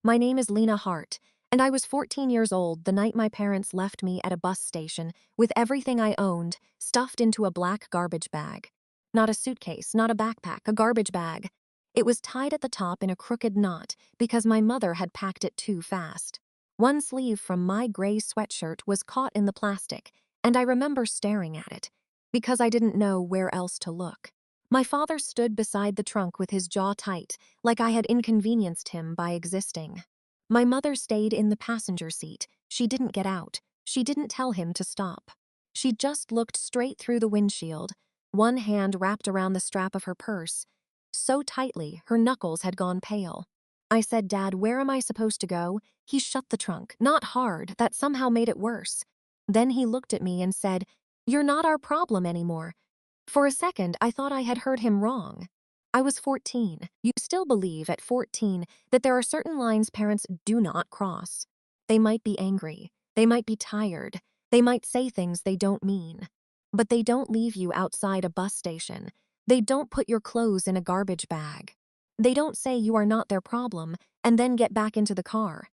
My name is Lena Hart, and I was 14 years old the night my parents left me at a bus station with everything I owned stuffed into a black garbage bag. Not a suitcase, not a backpack, a garbage bag. It was tied at the top in a crooked knot because my mother had packed it too fast. One sleeve from my gray sweatshirt was caught in the plastic, and I remember staring at it because I didn't know where else to look. My father stood beside the trunk with his jaw tight, like I had inconvenienced him by existing. My mother stayed in the passenger seat. She didn't get out. She didn't tell him to stop. She just looked straight through the windshield, one hand wrapped around the strap of her purse, so tightly her knuckles had gone pale. I said, "Dad, where am I supposed to go?" He shut the trunk, not hard, that somehow made it worse. Then he looked at me and said, "You're not our problem anymore." For a second, I thought I had heard him wrong. I was 14. You still believe at 14 that there are certain lines parents do not cross. They might be angry. They might be tired. They might say things they don't mean. But they don't leave you outside a bus station. They don't put your clothes in a garbage bag. They don't say you are not their problem and then get back into the car.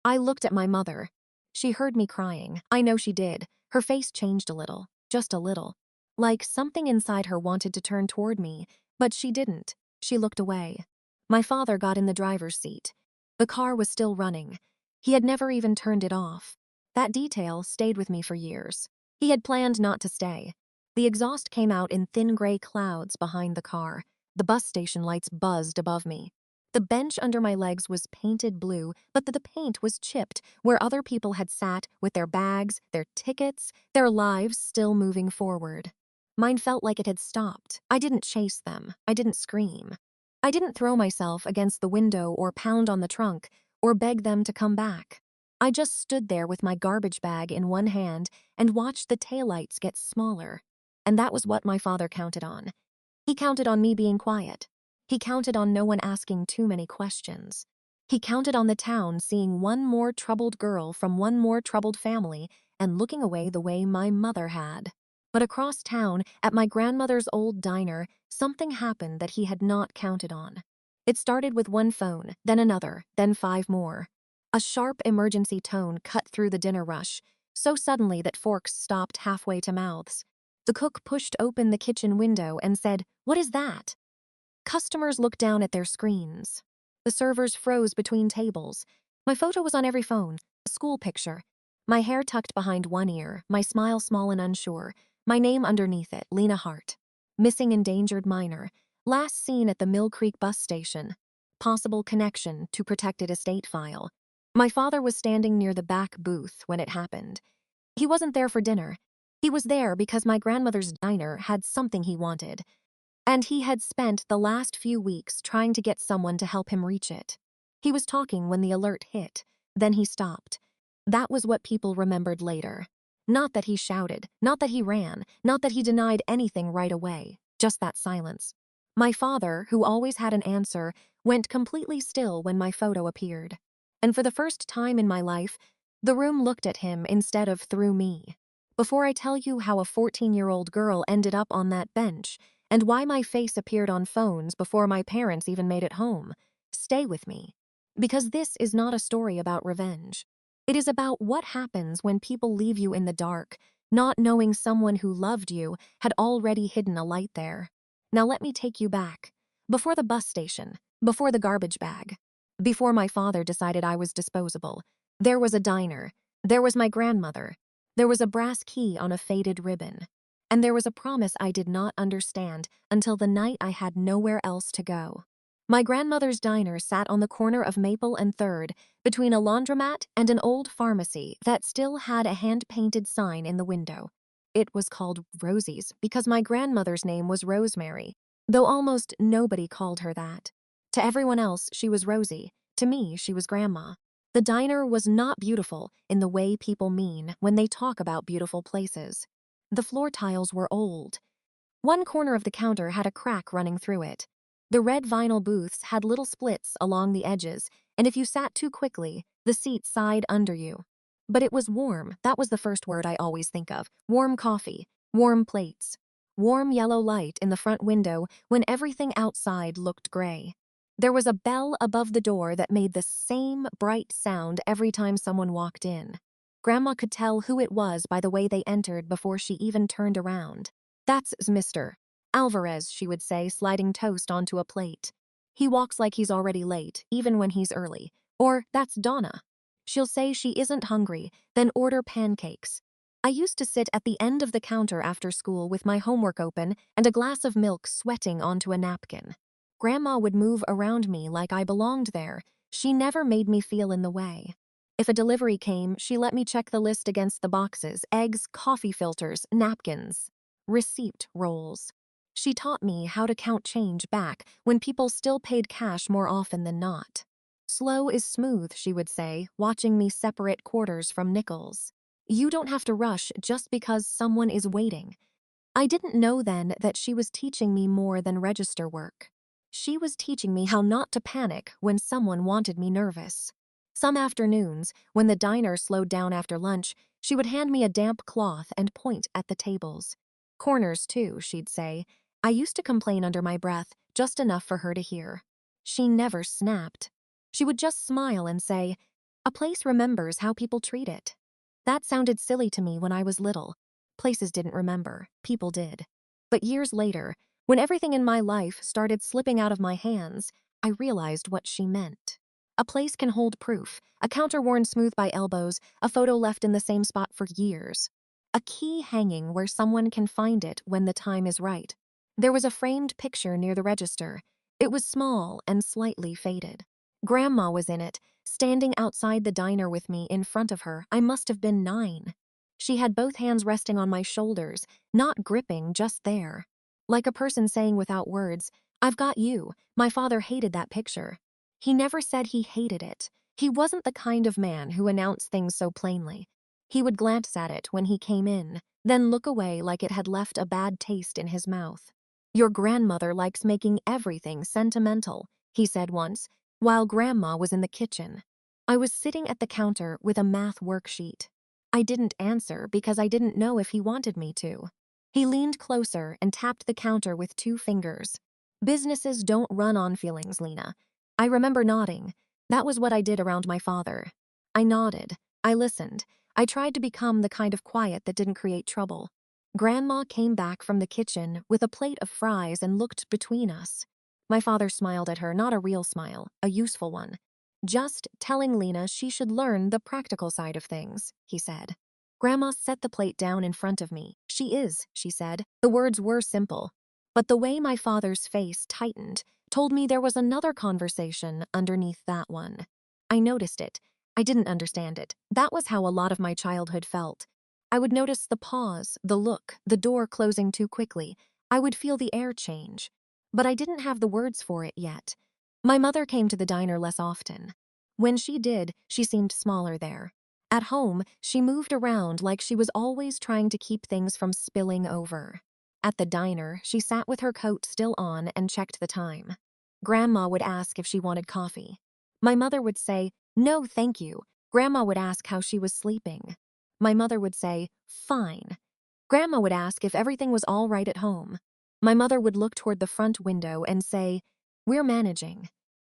I looked at my mother. She heard me crying. I know she did. Her face changed a little, just a little. Like something inside her wanted to turn toward me, but she didn't. She looked away. My father got in the driver's seat. The car was still running. He had never even turned it off. That detail stayed with me for years. He had planned not to stay. The exhaust came out in thin gray clouds behind the car. The bus station lights buzzed above me. The bench under my legs was painted blue, but the paint was chipped where other people had sat with their bags, their tickets, their lives still moving forward. Mine felt like it had stopped. I didn't chase them. I didn't scream. I didn't throw myself against the window or pound on the trunk or beg them to come back. I just stood there with my garbage bag in one hand and watched the taillights get smaller. And that was what my father counted on. He counted on me being quiet. He counted on no one asking too many questions. He counted on the town seeing one more troubled girl from one more troubled family and looking away the way my mother had. But across town, at my grandmother's old diner, something happened that he had not counted on. It started with one phone, then another, then 5 more. A sharp emergency tone cut through the dinner rush, so suddenly that forks stopped halfway to mouths. The cook pushed open the kitchen window and said, "What is that?" Customers looked down at their screens. The servers froze between tables. My photo was on every phone, a school picture. My hair tucked behind one ear, my smile small and unsure, my name underneath it, Lena Hart. Missing endangered minor. Last seen at the Mill Creek bus station. Possible connection to protected estate file. My father was standing near the back booth when it happened. He wasn't there for dinner. He was there because my grandmother's diner had something he wanted. And he had spent the last few weeks trying to get someone to help him reach it. He was talking when the alert hit. Then he stopped. That was what people remembered later. Not that he shouted, not that he ran, not that he denied anything right away, just that silence. My father, who always had an answer, went completely still when my photo appeared. And for the first time in my life, the room looked at him instead of through me. Before I tell you how a 14-year-old girl ended up on that bench, and why my face appeared on phones before my parents even made it home, stay with me. Because this is not a story about revenge. It is about what happens when people leave you in the dark, not knowing someone who loved you had already hidden a light there. Now let me take you back. Before the bus station, before the garbage bag, before my father decided I was disposable, there was a diner, there was my grandmother, there was a brass key on a faded ribbon. And there was a promise I did not understand until the night I had nowhere else to go. My grandmother's diner sat on the corner of Maple and 3rd, between a laundromat and an old pharmacy that still had a hand-painted sign in the window. It was called Rosie's because my grandmother's name was Rosemary, though almost nobody called her that. To everyone else, she was Rosie. To me, she was Grandma. The diner was not beautiful in the way people mean when they talk about beautiful places. The floor tiles were old. One corner of the counter had a crack running through it. The red vinyl booths had little splits along the edges, and if you sat too quickly, the seat sighed under you. But it was warm. That was the first word I always think of. Warm coffee, warm plates, warm yellow light in the front window when everything outside looked gray. There was a bell above the door that made the same bright sound every time someone walked in. Grandma could tell who it was by the way they entered before she even turned around. "That's Mr. Alvarez," she would say, sliding toast onto a plate. "He walks like he's already late, even when he's early." Or, "That's Donna. She'll say she isn't hungry, then order pancakes." I used to sit at the end of the counter after school with my homework open and a glass of milk sweating onto a napkin. Grandma would move around me like I belonged there. She never made me feel in the way. If a delivery came, she let me check the list against the boxes: eggs, coffee filters, napkins, receipt rolls. She taught me how to count change back when people still paid cash more often than not. "Slow is smooth," she would say, watching me separate quarters from nickels. "You don't have to rush just because someone is waiting." I didn't know then that she was teaching me more than register work. She was teaching me how not to panic when someone wanted me nervous. Some afternoons, when the diner slowed down after lunch, she would hand me a damp cloth and point at the tables. "Corners, too," she'd say. I used to complain under my breath, just enough for her to hear. She never snapped. She would just smile and say, "A place remembers how people treat it." That sounded silly to me when I was little. Places didn't remember, people did. But years later, when everything in my life started slipping out of my hands, I realized what she meant. A place can hold proof: a counter worn smooth by elbows, a photo left in the same spot for years, a key hanging where someone can find it when the time is right. There was a framed picture near the register. It was small and slightly faded. Grandma was in it, standing outside the diner with me in front of her. I must have been 9. She had both hands resting on my shoulders, not gripping, just there. Like a person saying without words, "I've got you. My father hated that picture." He never said he hated it. He wasn't the kind of man who announced things so plainly. He would glance at it when he came in, then look away like it had left a bad taste in his mouth. "Your grandmother likes making everything sentimental," he said once, while Grandma was in the kitchen. I was sitting at the counter with a math worksheet. I didn't answer because I didn't know if he wanted me to. He leaned closer and tapped the counter with 2 fingers. "Businesses don't run on feelings, Lena." I remember nodding. That was what I did around my father. I nodded. I listened. I tried to become the kind of quiet that didn't create trouble. Grandma came back from the kitchen with a plate of fries and looked between us. My father smiled at her, not a real smile, a useful one. "Just telling Lena she should learn the practical side of things," he said. Grandma set the plate down in front of me. "She is," she said. The words were simple. But the way my father's face tightened told me there was another conversation underneath that one. I noticed it. I didn't understand it. That was how a lot of my childhood felt. I would notice the pause, the look, the door closing too quickly. I would feel the air change. But I didn't have the words for it yet. My mother came to the diner less often. When she did, she seemed smaller there. At home, she moved around like she was always trying to keep things from spilling over. At the diner, she sat with her coat still on and checked the time. Grandma would ask if she wanted coffee. My mother would say, "No, thank you." Grandma would ask how she was sleeping. My mother would say, "Fine." Grandma would ask if everything was all right at home. My mother would look toward the front window and say, "We're managing."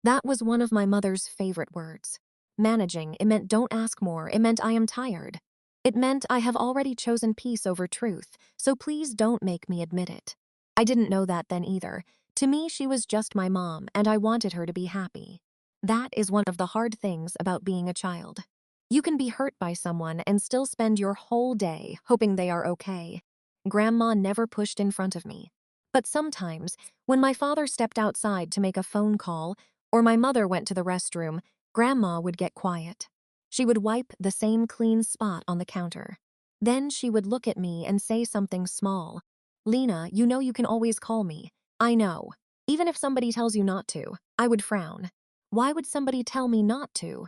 That was one of my mother's favorite words. Managing, it meant don't ask more, it meant I am tired. It meant I have already chosen peace over truth, so please don't make me admit it. I didn't know that then either. To me, she was just my mom, and I wanted her to be happy. That is one of the hard things about being a child. You can be hurt by someone and still spend your whole day hoping they are okay. Grandma never pushed in front of me. But sometimes, when my father stepped outside to make a phone call, or my mother went to the restroom, Grandma would get quiet. She would wipe the same clean spot on the counter. Then she would look at me and say something small. "Lena, you know you can always call me." "I know." Even if somebody tells you not to, I would frown. Why would somebody tell me not to?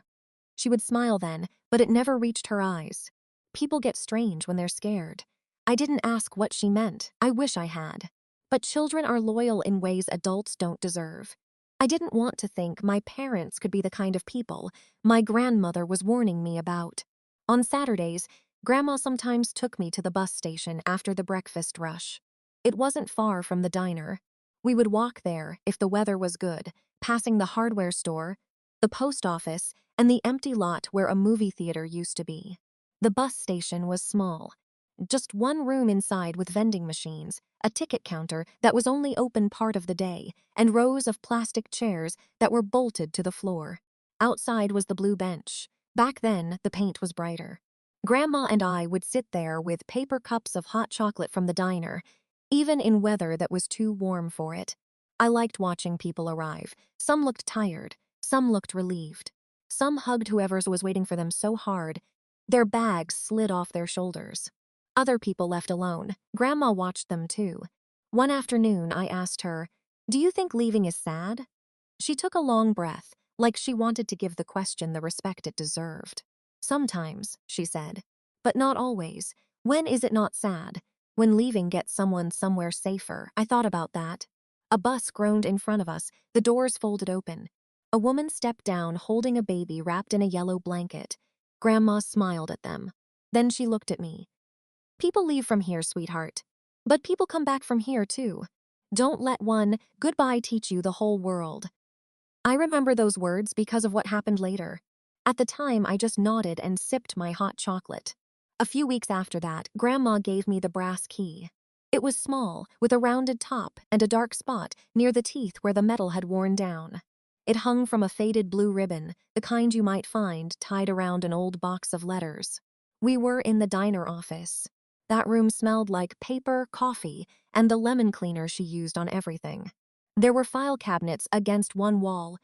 She would smile then, but it never reached her eyes. People get strange when they're scared. I didn't ask what she meant. I wish I had. But children are loyal in ways adults don't deserve. I didn't want to think my parents could be the kind of people my grandmother was warning me about. On Saturdays, Grandma sometimes took me to the bus station after the breakfast rush. It wasn't far from the diner. We would walk there if the weather was good, passing the hardware store, the post office, and the empty lot where a movie theater used to be. The bus station was small. Just one room inside with vending machines, a ticket counter that was only open part of the day, and rows of plastic chairs that were bolted to the floor. Outside was the blue bench. Back then, the paint was brighter. Grandma and I would sit there with paper cups of hot chocolate from the diner, even in weather that was too warm for it. I liked watching people arrive. Some looked tired, some looked relieved. Some hugged whoever was waiting for them so hard, their bags slid off their shoulders. Other people left alone. Grandma watched them too. One afternoon, I asked her, "Do you think leaving is sad?" She took a long breath, like she wanted to give the question the respect it deserved. "Sometimes," she said, "but not always. When is it not sad? When leaving gets someone somewhere safer." I thought about that. A bus groaned in front of us, the doors folded open. A woman stepped down holding a baby wrapped in a yellow blanket. Grandma smiled at them. Then she looked at me. "People leave from here, sweetheart. But people come back from here, too. Don't let one goodbye teach you the whole world." I remember those words because of what happened later. At the time, I just nodded and sipped my hot chocolate. A few weeks after that, Grandma gave me the brass key. It was small, with a rounded top and a dark spot near the teeth where the metal had worn down. It hung from a faded blue ribbon, the kind you might find tied around an old box of letters. We were in the diner office. That room smelled like paper, coffee, and the lemon cleaner she used on everything. There were file cabinets against one wall,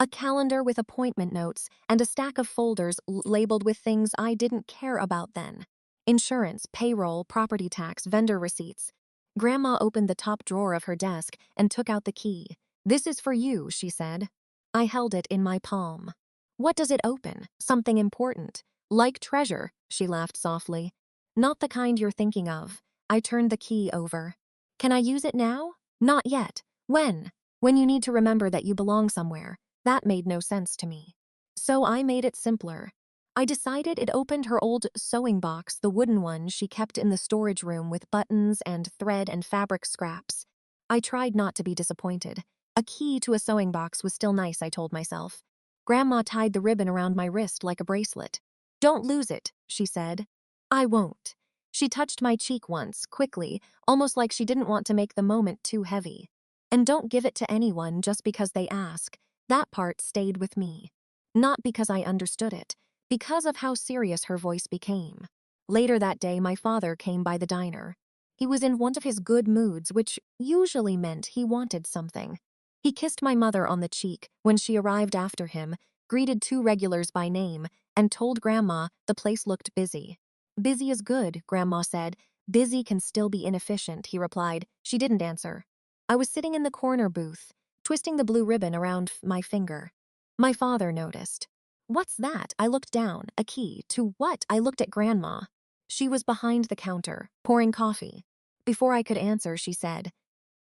a calendar with appointment notes, and a stack of folders labeled with things I didn't care about then. Insurance, payroll, property tax, vendor receipts. Grandma opened the top drawer of her desk and took out the key. "This is for you," she said. I held it in my palm. "What does it open? Something important." "Like treasure," she laughed softly. "Not the kind you're thinking of." I turned the key over. "Can I use it now?" "Not yet." "When?" "When you need to remember that you belong somewhere." That made no sense to me. So I made it simpler. I decided it opened her old sewing box, the wooden one she kept in the storage room with buttons and thread and fabric scraps. I tried not to be disappointed. A key to a sewing box was still nice, I told myself. Grandma tied the ribbon around my wrist like a bracelet. "Don't lose it," she said. "I won't." She touched my cheek once, quickly, almost like she didn't want to make the moment too heavy. "And don't give it to anyone just because they ask." That part stayed with me. Not because I understood it, because of how serious her voice became. Later that day, my father came by the diner. He was in one of his good moods, which usually meant he wanted something. He kissed my mother on the cheek when she arrived after him, greeted two regulars by name, and told Grandma the place looked busy. "Busy is good," Grandma said. "Busy can still be inefficient," he replied. She didn't answer. I was sitting in the corner booth, twisting the blue ribbon around my finger. My father noticed. "What's that?" I looked down. "A key. To what?" I looked at Grandma. She was behind the counter, pouring coffee. Before I could answer, she said,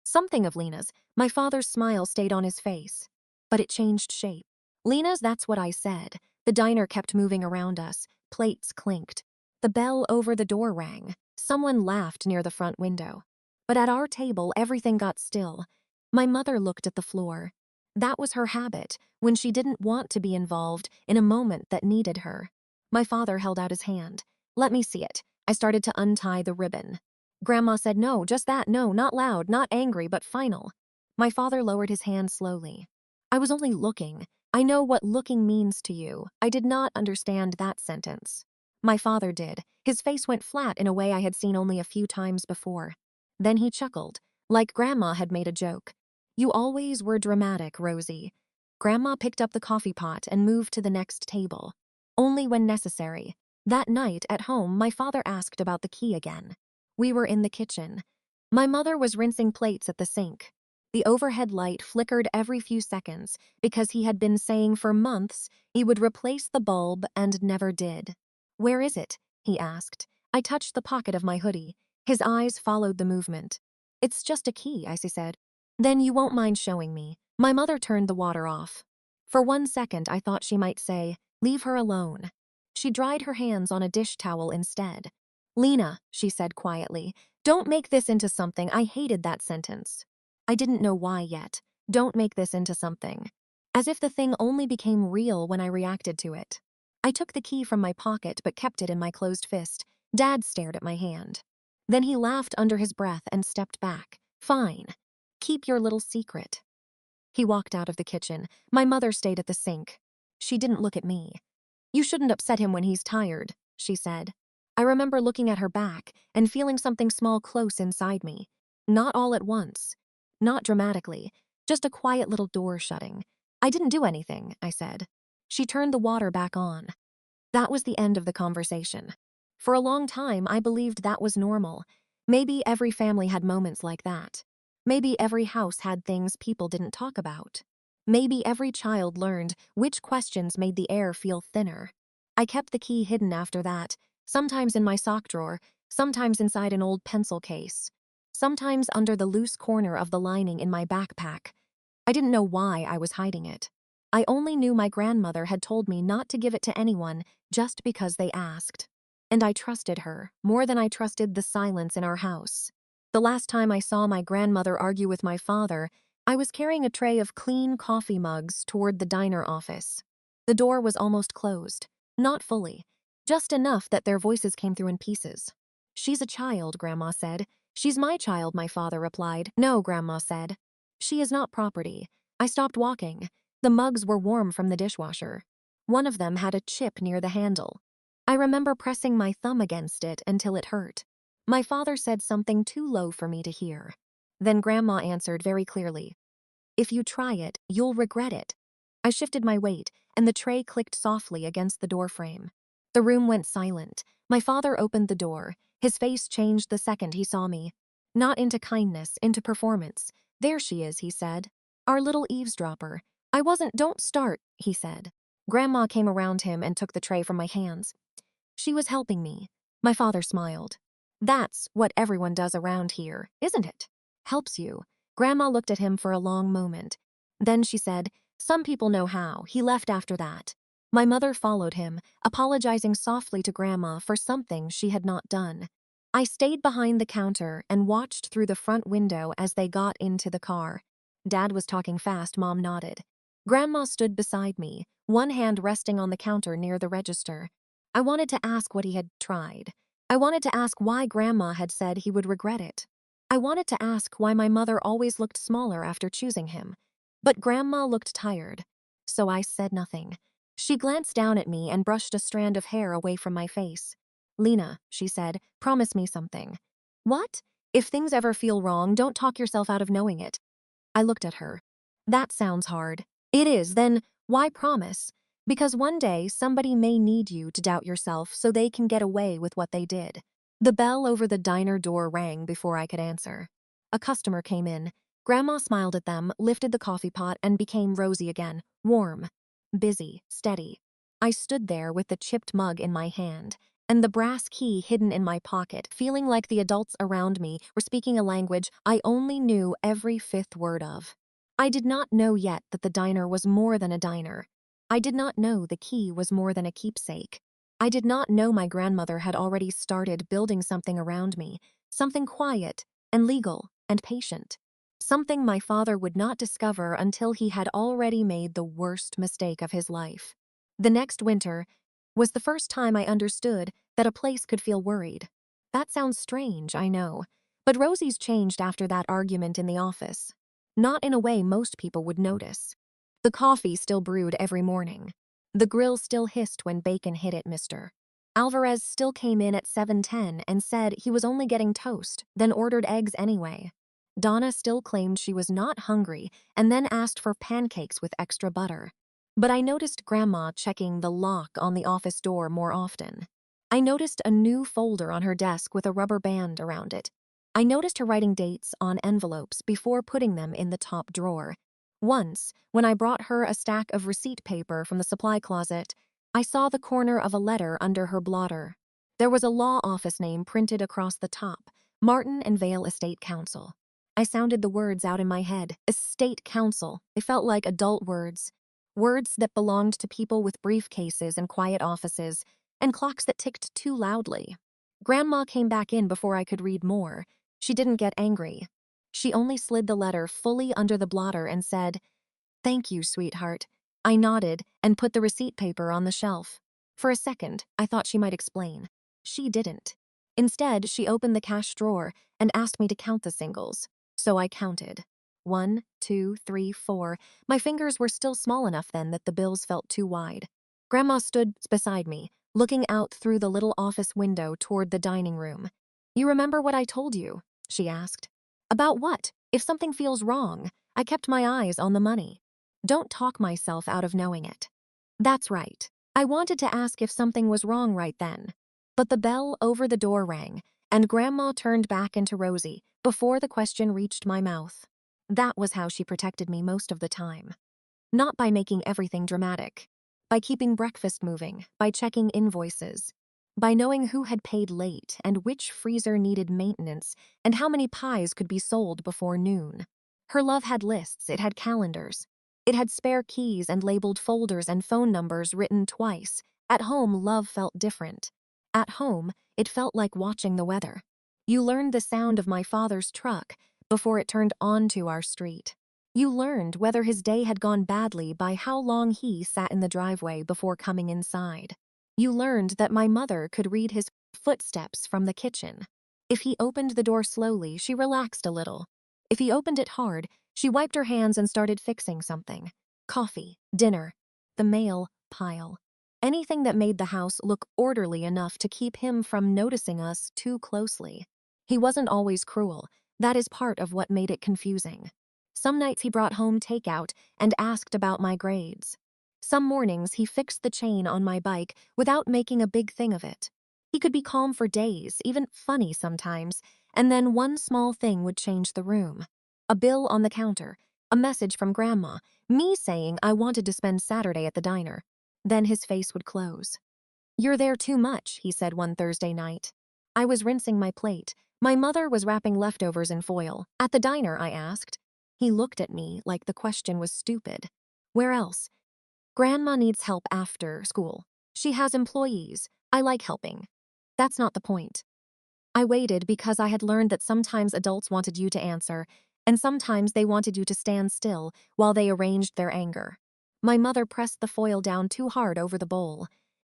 "Something of Lena's." My father's smile stayed on his face, but it changed shape. "Lena's," that's what I said. The diner kept moving around us. Plates clinked. The bell over the door rang. Someone laughed near the front window. But at our table, everything got still. My mother looked at the floor. That was her habit, when she didn't want to be involved in a moment that needed her. My father held out his hand. "Let me see it." I started to untie the ribbon. Grandma said, "No, just that, no, not loud, not angry, but final." My father lowered his hand slowly. "I was only looking. I know what looking means to you." I did not understand that sentence. My father did. His face went flat in a way I had seen only a few times before. Then he chuckled, like Grandma had made a joke. "You always were dramatic, Rosie." Grandma picked up the coffee pot and moved to the next table. Only when necessary. That night, at home, my father asked about the key again. We were in the kitchen. My mother was rinsing plates at the sink. The overhead light flickered every few seconds because he had been saying for months he would replace the bulb and never did. "Where is it?" he asked. I touched the pocket of my hoodie. His eyes followed the movement. "It's just a key," I said. "Then you won't mind showing me." My mother turned the water off. For 1 second, I thought she might say, "Leave her alone." She dried her hands on a dish towel instead. "Lena," she said quietly, "don't make this into something." I hated that sentence. I didn't know why yet. Don't make this into something. As if the thing only became real when I reacted to it. I took the key from my pocket but kept it in my closed fist. Dad stared at my hand. Then he laughed under his breath and stepped back. Fine. Keep your little secret. He walked out of the kitchen. My mother stayed at the sink. She didn't look at me. You shouldn't upset him when he's tired, she said. I remember looking at her back and feeling something small close inside me. Not all at once. Not dramatically. Just a quiet little door shutting. I didn't do anything, I said. She turned the water back on. That was the end of the conversation. For a long time, I believed that was normal. Maybe every family had moments like that. Maybe every house had things people didn't talk about. Maybe every child learned which questions made the air feel thinner. I kept the key hidden after that, sometimes in my sock drawer, sometimes inside an old pencil case, sometimes under the loose corner of the lining in my backpack. I didn't know why I was hiding it. I only knew my grandmother had told me not to give it to anyone just because they asked. And I trusted her more than I trusted the silence in our house. The last time I saw my grandmother argue with my father, I was carrying a tray of clean coffee mugs toward the diner office. The door was almost closed, not fully, just enough that their voices came through in pieces. She's a child, Grandma said. She's my child, my father replied. No, Grandma said. She is not property. I stopped walking. The mugs were warm from the dishwasher. One of them had a chip near the handle. I remember pressing my thumb against it until it hurt. My father said something too low for me to hear. Then Grandma answered very clearly, "If you try it, you'll regret it." I shifted my weight, and the tray clicked softly against the doorframe. The room went silent. My father opened the door. His face changed the second he saw me. Not into kindness, into performance. "There she is," he said. "Our little eavesdropper." Don't start," he said. Grandma came around him and took the tray from my hands. She was helping me. My father smiled. "That's what everyone does around here, isn't it? Helps you." Grandma looked at him for a long moment. Then she said, "Some people know how." He left after that. My mother followed him, apologizing softly to Grandma for something she had not done. I stayed behind the counter and watched through the front window as they got into the car. Dad was talking fast, Mom nodded. Grandma stood beside me, one hand resting on the counter near the register. I wanted to ask what he had tried. I wanted to ask why Grandma had said he would regret it. I wanted to ask why my mother always looked smaller after choosing him. But Grandma looked tired, so I said nothing. She glanced down at me and brushed a strand of hair away from my face. "Lena," she said, "promise me something." "What?" "If things ever feel wrong, don't talk yourself out of knowing it." I looked at her. "That sounds hard." "It is, then why promise? Because one day somebody may need you to doubt yourself so they can get away with what they did." The bell over the diner door rang before I could answer. A customer came in. Grandma smiled at them, lifted the coffee pot, and became rosy again, warm, busy, steady. I stood there with the chipped mug in my hand and the brass key hidden in my pocket, feeling like the adults around me were speaking a language I only knew every fifth word of. I did not know yet that the diner was more than a diner. I did not know the key was more than a keepsake. I did not know my grandmother had already started building something around me, something quiet and legal and patient. Something my father would not discover until he had already made the worst mistake of his life. The next winter was the first time I understood that a place could feel worried. That sounds strange, I know, but Rosie's changed after that argument in the office. Not in a way most people would notice. The coffee still brewed every morning. The grill still hissed when bacon hit it, Mr. Alvarez still came in at 7:10 and said he was only getting toast, then ordered eggs anyway. Donna still claimed she was not hungry and then asked for pancakes with extra butter. But I noticed Grandma checking the lock on the office door more often. I noticed a new folder on her desk with a rubber band around it. I noticed her writing dates on envelopes before putting them in the top drawer. Once, when I brought her a stack of receipt paper from the supply closet, I saw the corner of a letter under her blotter. There was a law office name printed across the top, Martin and Vale Estate Council. I sounded the words out in my head. Estate Council. They felt like adult words. Words that belonged to people with briefcases and quiet offices, and clocks that ticked too loudly. Grandma came back in before I could read more. She didn't get angry. She only slid the letter fully under the blotter and said, "Thank you, sweetheart." I nodded and put the receipt paper on the shelf. For a second, I thought she might explain. She didn't. Instead, she opened the cash drawer and asked me to count the singles. So I counted. 1, 2, 3, 4. My fingers were still small enough then that the bills felt too wide. Grandma stood beside me, looking out through the little office window toward the dining room. "You remember what I told you?" she asked. "About what? If something feels wrong." I kept my eyes on the money. Don't talk myself out of knowing it. That's right. I wanted to ask if something was wrong right then. But the bell over the door rang, and Grandma turned back into Rosie before the question reached my mouth. That was how she protected me most of the time. Not by making everything dramatic. By keeping breakfast moving, by checking invoices. By knowing who had paid late and which freezer needed maintenance and how many pies could be sold before noon. Her love had lists, it had calendars. It had spare keys and labeled folders and phone numbers written twice. At home, love felt different. At home, it felt like watching the weather. You learned the sound of my father's truck before it turned onto our street. You learned whether his day had gone badly by how long he sat in the driveway before coming inside. You learned that my mother could read his footsteps from the kitchen. If he opened the door slowly, she relaxed a little. If he opened it hard, she wiped her hands and started fixing something. Coffee, dinner, the mail pile. Anything that made the house look orderly enough to keep him from noticing us too closely. He wasn't always cruel. That is part of what made it confusing. Some nights he brought home takeout and asked about my grades. Some mornings he fixed the chain on my bike without making a big thing of it. He could be calm for days, even funny sometimes, and then one small thing would change the room. A bill on the counter, a message from Grandma, me saying I wanted to spend Saturday at the diner. Then his face would close. "You're there too much," he said one Thursday night. I was rinsing my plate. My mother was wrapping leftovers in foil. "At the diner?" I asked. He looked at me like the question was stupid. "Where else?" "Grandma needs help after school. She has employees. I like helping." "That's not the point." I waited because I had learned that sometimes adults wanted you to answer, and sometimes they wanted you to stand still while they arranged their anger. My mother pressed the foil down too hard over the bowl.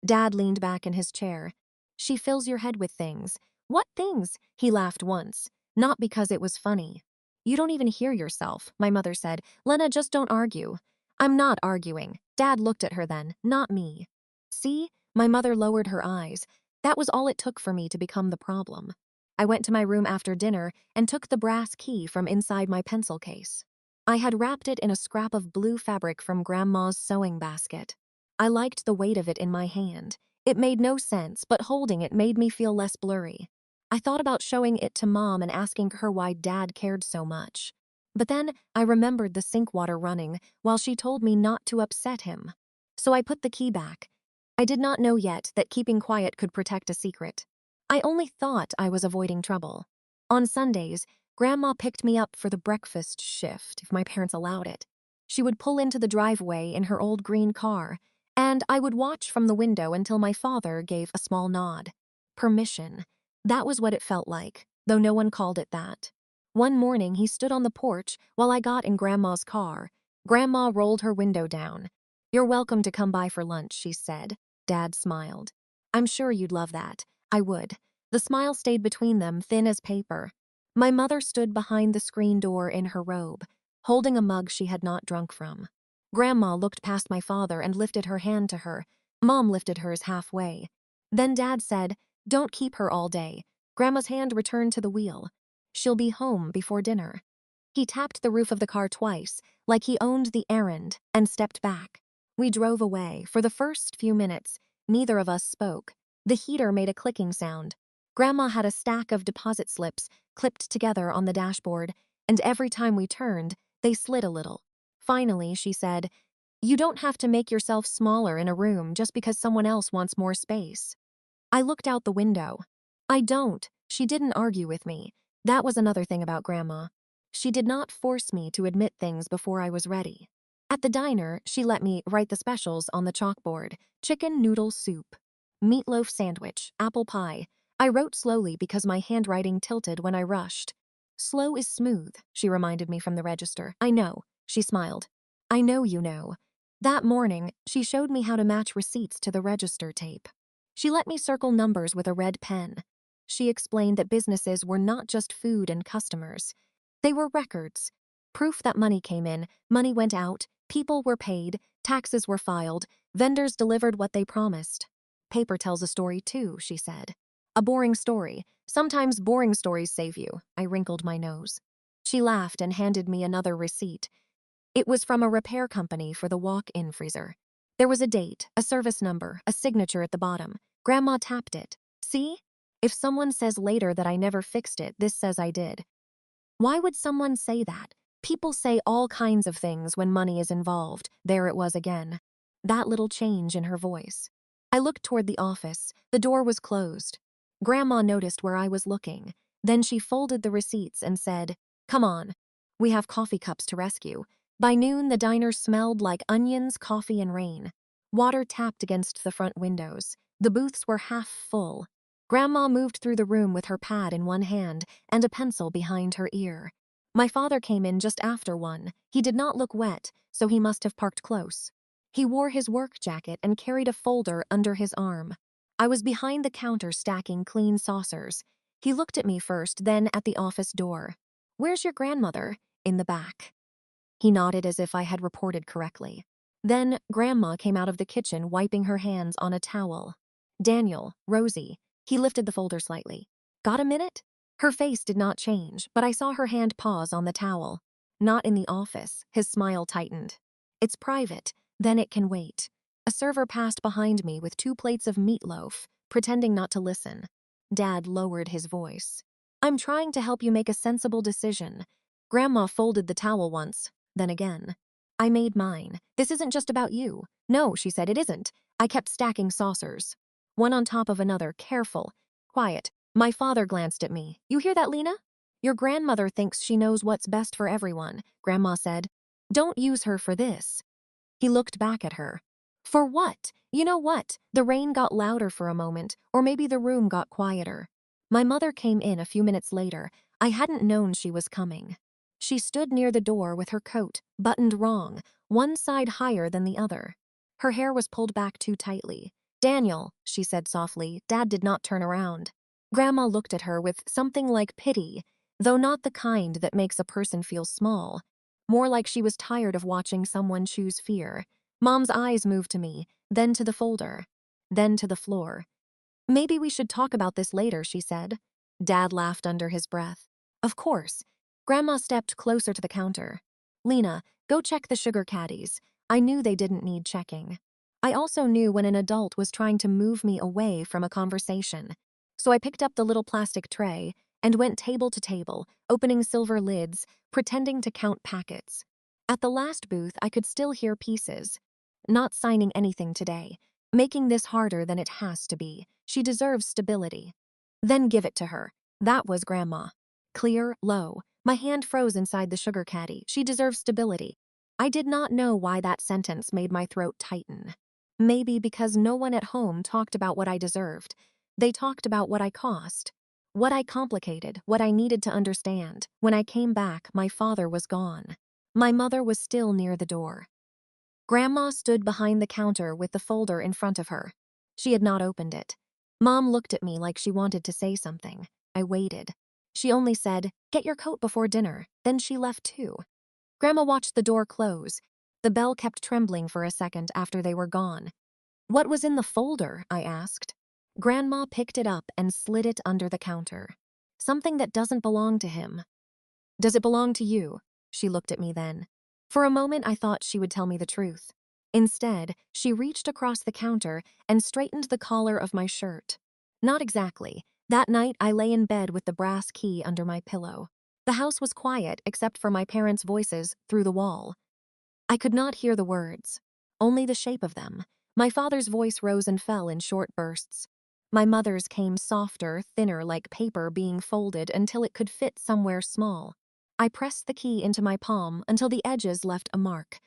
Dad leaned back in his chair. "She fills your head with things." "What things?" He laughed once. Not because it was funny. "You don't even hear yourself," my mother said. "Lena, just don't argue." "I'm not arguing." Dad looked at her then, not me. "See?" My mother lowered her eyes. That was all it took for me to become the problem. I went to my room after dinner and took the brass key from inside my pencil case. I had wrapped it in a scrap of blue fabric from Grandma's sewing basket. I liked the weight of it in my hand. It made no sense, but holding it made me feel less blurry. I thought about showing it to Mom and asking her why Dad cared so much. But then I remembered the sink water running while she told me not to upset him. So I put the key back. I did not know yet that keeping quiet could protect a secret. I only thought I was avoiding trouble. On Sundays, Grandma picked me up for the breakfast shift, if my parents allowed it. She would pull into the driveway in her old green car, and I would watch from the window until my father gave a small nod. Permission. That was what it felt like, though no one called it that. One morning, he stood on the porch while I got in Grandma's car. Grandma rolled her window down. "You're welcome to come by for lunch," she said. Dad smiled. "I'm sure you'd love that." I would. The smile stayed between them, thin as paper. My mother stood behind the screen door in her robe, holding a mug she had not drunk from. Grandma looked past my father and lifted her hand to her. Mom lifted hers halfway. Then Dad said, "Don't keep her all day." Grandma's hand returned to the wheel. "She'll be home before dinner." He tapped the roof of the car twice, like he owned the errand, and stepped back. We drove away. For the first few minutes, neither of us spoke. The heater made a clicking sound. Grandma had a stack of deposit slips clipped together on the dashboard, and every time we turned, they slid a little. Finally, she said, "You don't have to make yourself smaller in a room just because someone else wants more space." I looked out the window. "I don't." She didn't argue with me. That was another thing about Grandma. She did not force me to admit things before I was ready. At the diner, she let me write the specials on the chalkboard. Chicken noodle soup, meatloaf sandwich, apple pie. I wrote slowly because my handwriting tilted when I rushed. Slow is smooth, she reminded me from the register. I know, she smiled. I know you know. That morning, she showed me how to match receipts to the register tape. She let me circle numbers with a red pen. She explained that businesses were not just food and customers. They were records. Proof that money came in, money went out, people were paid, taxes were filed, vendors delivered what they promised. Paper tells a story too, she said. A boring story. Sometimes boring stories save you. I wrinkled my nose. She laughed and handed me another receipt. It was from a repair company for the walk-in freezer. There was a date, a service number, a signature at the bottom. Grandma tapped it. See? If someone says later that I never fixed it, this says I did. Why would someone say that? People say all kinds of things when money is involved. There it was again. That little change in her voice. I looked toward the office. The door was closed. Grandma noticed where I was looking. Then she folded the receipts and said, "Come on. We have coffee cups to rescue." By noon, the diner smelled like onions, coffee, and rain. Water tapped against the front windows. The booths were half full. Grandma moved through the room with her pad in one hand and a pencil behind her ear. My father came in just after 1. He did not look wet, so he must have parked close. He wore his work jacket and carried a folder under his arm. I was behind the counter stacking clean saucers. He looked at me first, then at the office door. "Where's your grandmother?" "In the back." He nodded as if I had reported correctly. Then Grandma came out of the kitchen wiping her hands on a towel. "Daniel, Rosie." He lifted the folder slightly. "Got a minute?" Her face did not change, but I saw her hand pause on the towel. "Not in the office." His smile tightened. "It's private, then it can wait." A server passed behind me with 2 plates of meatloaf, pretending not to listen. Dad lowered his voice. "I'm trying to help you make a sensible decision." Grandma folded the towel once, then again. "I made mine. This isn't just about you." "No," she said, "it isn't." I kept stacking saucers. One on top of another, careful. Quiet. My father glanced at me. "You hear that, Lena? Your grandmother thinks she knows what's best for everyone," Grandma said. "Don't use her for this." He looked back at her. "For what?" "You know what?" The rain got louder for a moment, or maybe the room got quieter. My mother came in a few minutes later. I hadn't known she was coming. She stood near the door with her coat buttoned wrong, one side higher than the other. Her hair was pulled back too tightly. "Daniel," she said softly. Dad did not turn around. Grandma looked at her with something like pity, though not the kind that makes a person feel small. More like she was tired of watching someone choose fear. Mom's eyes moved to me, then to the folder, then to the floor. "Maybe we should talk about this later," she said. Dad laughed under his breath. "Of course." Grandma stepped closer to the counter. "Lena, go check the sugar caddies." I knew they didn't need checking. I also knew when an adult was trying to move me away from a conversation. So I picked up the little plastic tray and went table to table, opening silver lids, pretending to count packets. At the last booth, I could still hear pieces. "Not signing anything today. Making this harder than it has to be. She deserves stability." "Then give it to her." That was Grandma. Clear, low. My hand froze inside the sugar caddy. "She deserves stability." I did not know why that sentence made my throat tighten. Maybe because no one at home talked about what I deserved. They talked about what I cost. What I complicated, what I needed to understand. When I came back, my father was gone. My mother was still near the door. Grandma stood behind the counter with the folder in front of her. She had not opened it. Mom looked at me like she wanted to say something. I waited. She only said, "Get your coat before dinner." Then she left too. Grandma watched the door close. The bell kept trembling for a second after they were gone. "What was in the folder?" I asked. Grandma picked it up and slid it under the counter. "Something that doesn't belong to him." "Does it belong to you?" She looked at me then. For a moment I thought she would tell me the truth. Instead, she reached across the counter and straightened the collar of my shirt. "Not exactly. That night I lay in bed with the brass key under my pillow. The house was quiet except for my parents' voices through the wall. I could not hear the words, only the shape of them. My father's voice rose and fell in short bursts. My mother's came softer, thinner, like paper being folded until it could fit somewhere small. I pressed the key into my palm until the edges left a mark.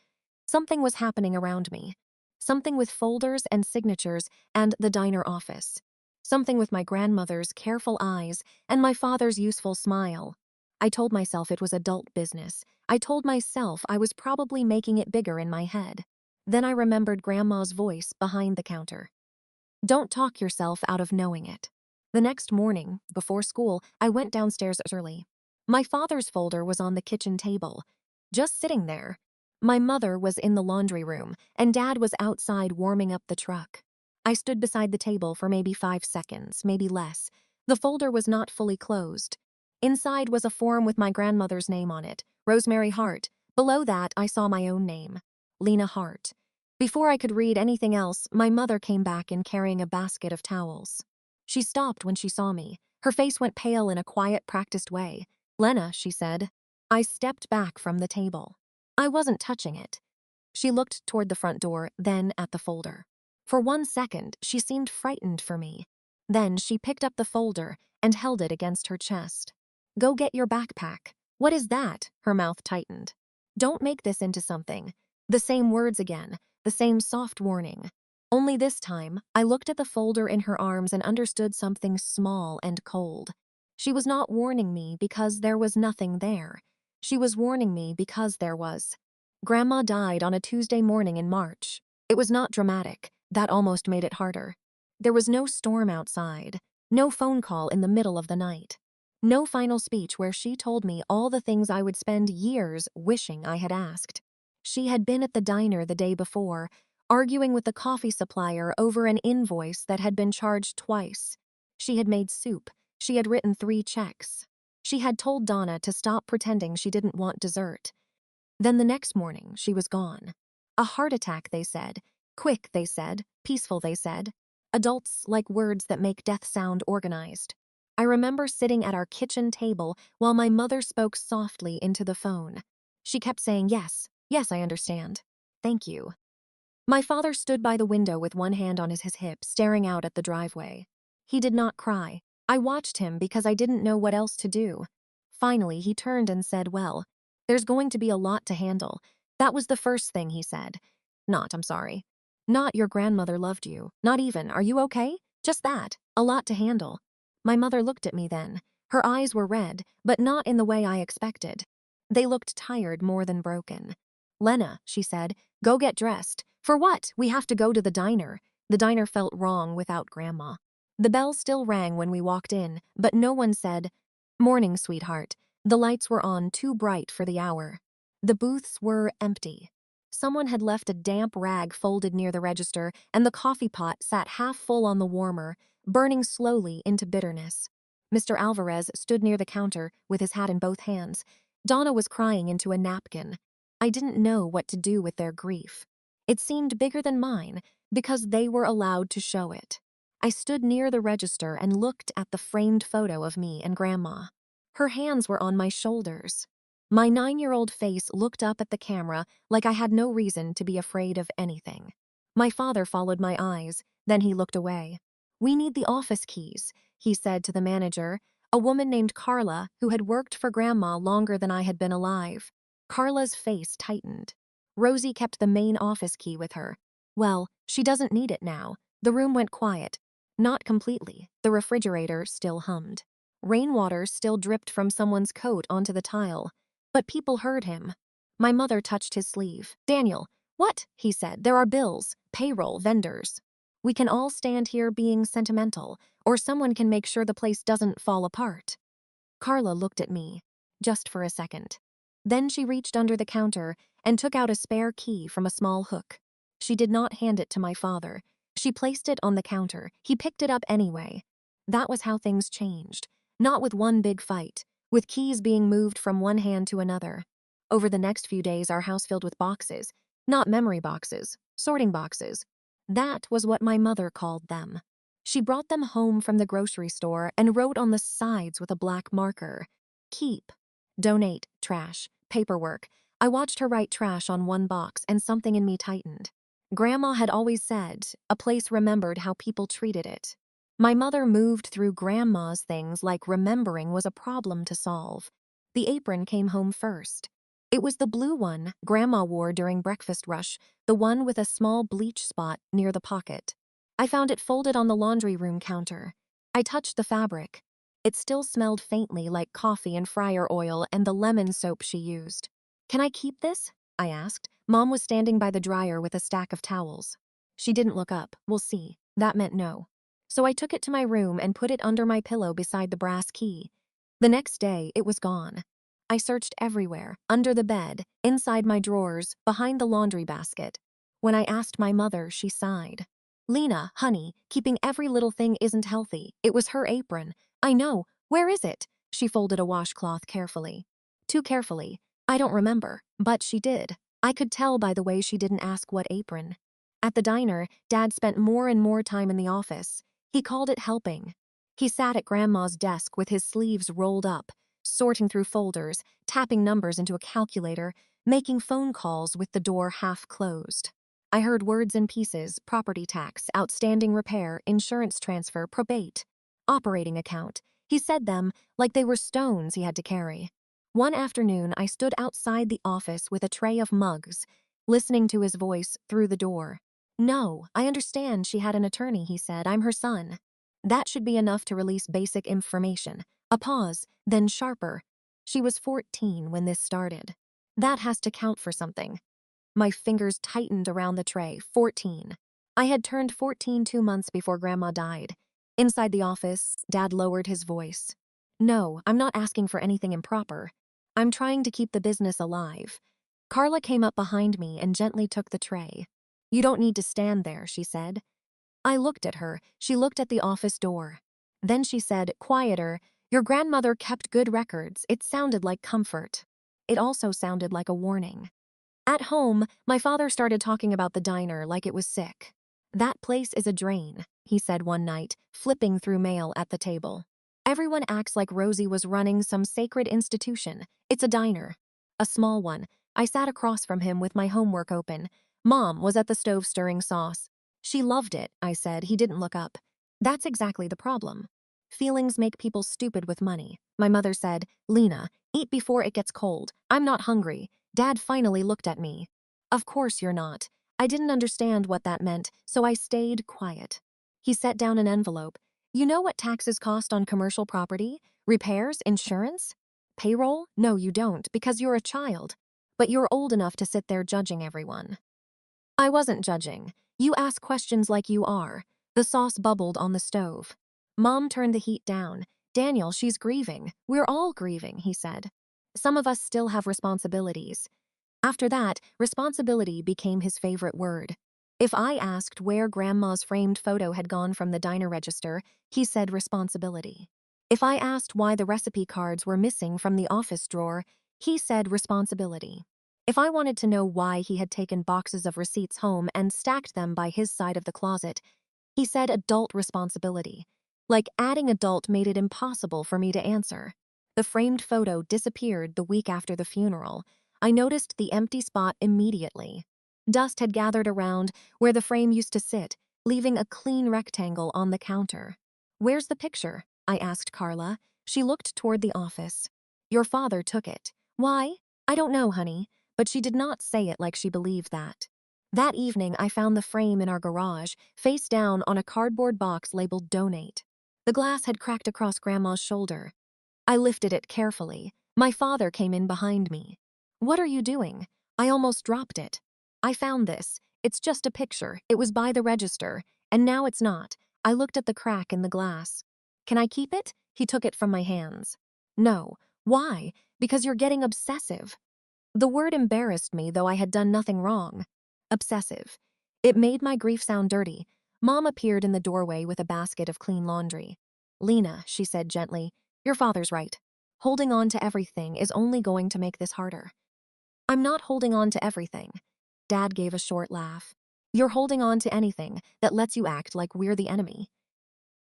Something was happening around me. Something with folders and signatures and the diner office. Something with my grandmother's careful eyes and my father's useful smile. I told myself it was adult business. I told myself I was probably making it bigger in my head. Then I remembered Grandma's voice behind the counter. Don't talk yourself out of knowing it. The next morning, before school, I went downstairs early. My father's folder was on the kitchen table, just sitting there. My mother was in the laundry room, and Dad was outside warming up the truck. I stood beside the table for maybe 5 seconds, maybe less. The folder was not fully closed. Inside was a form with my grandmother's name on it, Rosemary Hart. Below that, I saw my own name, Lena Hart. Before I could read anything else, my mother came back in carrying a basket of towels. She stopped when she saw me. Her face went pale in a quiet, practiced way. Lena, she said. I stepped back from the table. I wasn't touching it. She looked toward the front door, then at the folder. For 1 second, she seemed frightened for me. Then she picked up the folder and held it against her chest. Go get your backpack. What is that? Her mouth tightened. Don't make this into something. The same words again. The same soft warning. Only this time, I looked at the folder in her arms and understood something small and cold. She was not warning me because there was nothing there. She was warning me because there was. Grandma died on a Tuesday morning in March. It was not dramatic. That almost made it harder. There was no storm outside. No phone call in the middle of the night. No final speech where she told me all the things I would spend years wishing I had asked. She had been at the diner the day before, arguing with the coffee supplier over an invoice that had been charged twice. She had made soup. She had written 3 checks. She had told Donna to stop pretending she didn't want dessert. Then the next morning, she was gone. A heart attack, they said. Quick, they said. Peaceful, they said. Adults like words that make death sound organized. I remember sitting at our kitchen table while my mother spoke softly into the phone. She kept saying, yes, yes, I understand. Thank you. My father stood by the window with one hand on his hip, staring out at the driveway. He did not cry. I watched him because I didn't know what else to do. Finally, he turned and said, well, there's going to be a lot to handle. That was the first thing he said. I'm sorry. Not your grandmother loved you. Not even, are you okay? Just that. A lot to handle. My mother looked at me then. Her eyes were red, but not in the way I expected. They looked tired more than broken. Lena, she said, go get dressed. For what? We have to go to the diner. The diner felt wrong without Grandma. The bell still rang when we walked in, but no one said, morning, sweetheart. The lights were on too bright for the hour. The booths were empty. Someone had left a damp rag folded near the register, and the coffee pot sat half full on the warmer, burning slowly into bitterness. Mr. Alvarez stood near the counter with his hat in both hands. Donna was crying into a napkin. I didn't know what to do with their grief. It seemed bigger than mine because they were allowed to show it. I stood near the register and looked at the framed photo of me and Grandma. Her hands were on my shoulders. My 9-year-old face looked up at the camera like I had no reason to be afraid of anything. My father followed my eyes, then he looked away. We need the office keys, he said to the manager, a woman named Carla who had worked for Grandma longer than I had been alive. Carla's face tightened. Rosie kept the main office key with her. Well, she doesn't need it now. The room went quiet. Not completely. The refrigerator still hummed. Rainwater still dripped from someone's coat onto the tile. But people heard him. My mother touched his sleeve. Daniel, what? He said. There are bills, payroll, vendors. We can all stand here being sentimental, or someone can make sure the place doesn't fall apart. Carla looked at me, just for a second. Then she reached under the counter and took out a spare key from a small hook. She did not hand it to my father. She placed it on the counter. He picked it up anyway. That was how things changed. Not with one big fight, with keys being moved from one hand to another. Over the next few days, our house filled with boxes. Not memory boxes, sorting boxes. That was what my mother called them. She brought them home from the grocery store and wrote on the sides with a black marker. Keep, donate, trash, paperwork. I watched her write trash on one box and something in me tightened. Grandma had always said, a place remembered how people treated it. My mother moved through Grandma's things like remembering was a problem to solve. The apron came home first. It was the blue one Grandma wore during breakfast rush, the one with a small bleach spot near the pocket. I found it folded on the laundry room counter. I touched the fabric. It still smelled faintly like coffee and fryer oil and the lemon soap she used. "Can I keep this?" I asked. Mom was standing by the dryer with a stack of towels. She didn't look up. "We'll see." That meant no. So I took it to my room and put it under my pillow beside the brass key. The next day, it was gone. I searched everywhere, under the bed, inside my drawers, behind the laundry basket. When I asked my mother, she sighed. "Lena, honey, keeping every little thing isn't healthy. It was her apron." "I know. Where is it?" She folded a washcloth carefully. Too carefully. I don't remember, but she did. I could tell by the way she didn't ask what apron. At the diner, Dad spent more and more time in the office. He called it helping. He sat at Grandma's desk with his sleeves rolled up, sorting through folders, tapping numbers into a calculator, making phone calls with the door half closed. I heard words in pieces: property tax, outstanding repair, insurance transfer, probate, operating account. He said them like they were stones he had to carry. One afternoon, I stood outside the office with a tray of mugs, listening to his voice through the door. "No, I understand she had an attorney," he said. "I'm her son." That should be enough to release basic information. A pause, then sharper. "She was 14 when this started. That has to count for something." My fingers tightened around the tray. 14. I had turned 14 2 months before Grandma died. Inside the office, Dad lowered his voice. "No, I'm not asking for anything improper. I'm trying to keep the business alive." Carla came up behind me and gently took the tray. "You don't need to stand there," she said. I looked at her. She looked at the office door. Then she said, quieter, "Your grandmother kept good records." It sounded like comfort. It also sounded like a warning. At home, my father started talking about the diner like it was sick. "That place is a drain," he said one night, flipping through mail at the table. "Everyone acts like Rosie was running some sacred institution. It's a diner." A small one. I sat across from him with my homework open. Mom was at the stove stirring sauce. "She loved it," I said. He didn't look up. "That's exactly the problem. Feelings make people stupid with money." My mother said, "Lena, eat before it gets cold. I'm not hungry." Dad finally looked at me. "Of course you're not." I didn't understand what that meant, so I stayed quiet. He set down an envelope. "You know what taxes cost on commercial property? Repairs, insurance? Payroll? No, you don't, because you're a child. But you're old enough to sit there judging everyone." I wasn't judging. "You ask questions like you are." The sauce bubbled on the stove. Mom turned the heat down. "Daniel, she's grieving. We're all grieving," he said. "Some of us still have responsibilities." After that, responsibility became his favorite word. If I asked where Grandma's framed photo had gone from the diner register, he said responsibility. If I asked why the recipe cards were missing from the office drawer, he said responsibility. If I wanted to know why he had taken boxes of receipts home and stacked them by his side of the closet, he said adult responsibility. Like adding adult made it impossible for me to answer. The framed photo disappeared the week after the funeral. I noticed the empty spot immediately. Dust had gathered around where the frame used to sit, leaving a clean rectangle on the counter. "Where's the picture?" I asked Carla. She looked toward the office. "Your father took it." "Why?" "I don't know, honey," but she did not say it like she believed that. That evening, I found the frame in our garage, face down on a cardboard box labeled "Donate." The glass had cracked across Grandma's shoulder. I lifted it carefully. My father came in behind me. "What are you doing?" I almost dropped it. "I found this. It's just a picture. It was by the register. And now it's not." I looked at the crack in the glass. "Can I keep it?" He took it from my hands. "No." "Why?" "Because you're getting obsessive." The word embarrassed me, though I had done nothing wrong. Obsessive. It made my grief sound dirty. Mom appeared in the doorway with a basket of clean laundry. "Lena," she said gently, "your father's right. Holding on to everything is only going to make this harder." "I'm not holding on to everything." Dad gave a short laugh. "You're holding on to anything that lets you act like we're the enemy."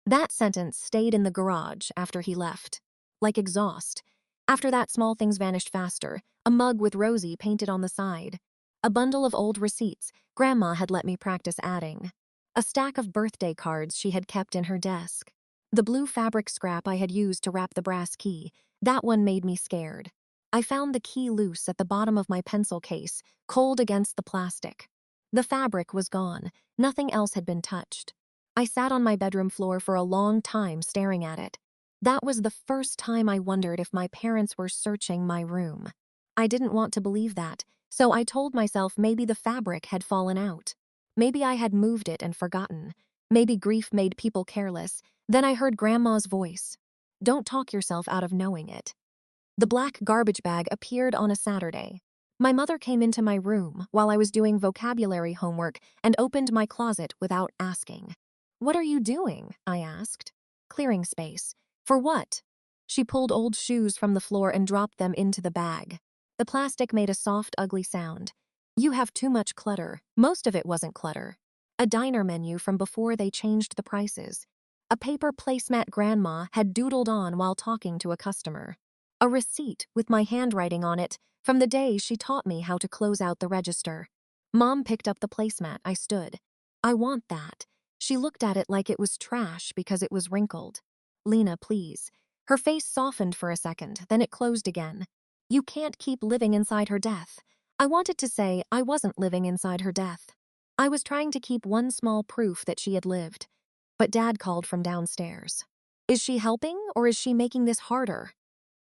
That sentence stayed in the garage after he left. Like exhaust. After that, small things vanished faster. A mug with Rosie painted on the side. A bundle of old receipts Grandma had let me practice adding. A stack of birthday cards she had kept in her desk. The blue fabric scrap I had used to wrap the brass key. That one made me scared. I found the key loose at the bottom of my pencil case, cold against the plastic. The fabric was gone. Nothing else had been touched. I sat on my bedroom floor for a long time staring at it. That was the first time I wondered if my parents were searching my room. I didn't want to believe that, so I told myself maybe the fabric had fallen out. Maybe I had moved it and forgotten. Maybe grief made people careless. Then I heard Grandma's voice. Don't talk yourself out of knowing it. The black garbage bag appeared on a Saturday. My mother came into my room while I was doing vocabulary homework and opened my closet without asking. What are you doing? I asked. Clearing space. For what? She pulled old shoes from the floor and dropped them into the bag. The plastic made a soft, ugly sound. You have too much clutter. Most of it wasn't clutter. A diner menu from before they changed the prices. A paper placemat Grandma had doodled on while talking to a customer. A receipt with my handwriting on it from the day she taught me how to close out the register. Mom picked up the placemat. I stood. I want that. She looked at it like it was trash because it was wrinkled. Lena, please. Her face softened for a second, then it closed again. You can't keep living inside her death. I wanted to say I wasn't living inside her death. I was trying to keep one small proof that she had lived. But Dad called from downstairs. Is she helping or is she making this harder?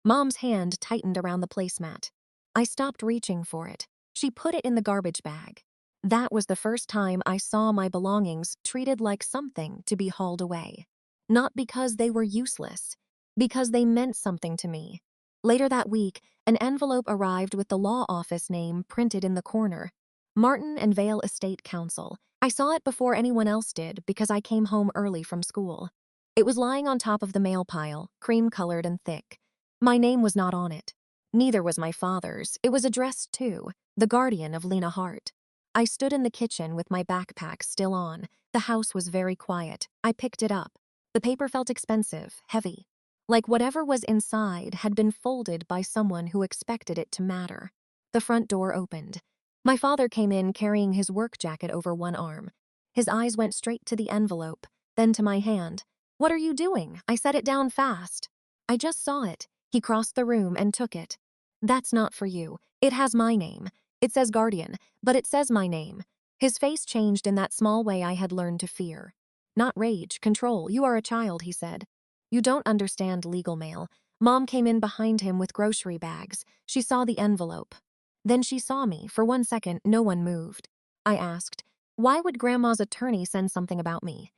Mom's hand tightened around the placemat. I stopped reaching for it. She put it in the garbage bag. That was the first time I saw my belongings treated like something to be hauled away. Not because they were useless, because they meant something to me. Later that week, an envelope arrived with the law office name printed in the corner. Martin and Vale Estate Council. I saw it before anyone else did because I came home early from school. It was lying on top of the mail pile, cream-colored and thick. My name was not on it. Neither was my father's. It was addressed to the guardian of Lena Hart. I stood in the kitchen with my backpack still on. The house was very quiet. I picked it up. The paper felt expensive, heavy. Like whatever was inside had been folded by someone who expected it to matter. The front door opened. My father came in carrying his work jacket over one arm. His eyes went straight to the envelope, then to my hand. What are you doing? I set it down fast. I just saw it. He crossed the room and took it. That's not for you. It has my name. It says guardian, but it says my name. His face changed in that small way I had learned to fear. Not rage, control. You are a child, he said. You don't understand legal mail. Mom came in behind him with grocery bags. She saw the envelope. Then she saw me. For 1 second, no one moved. I asked, why would Grandma's attorney send something about me?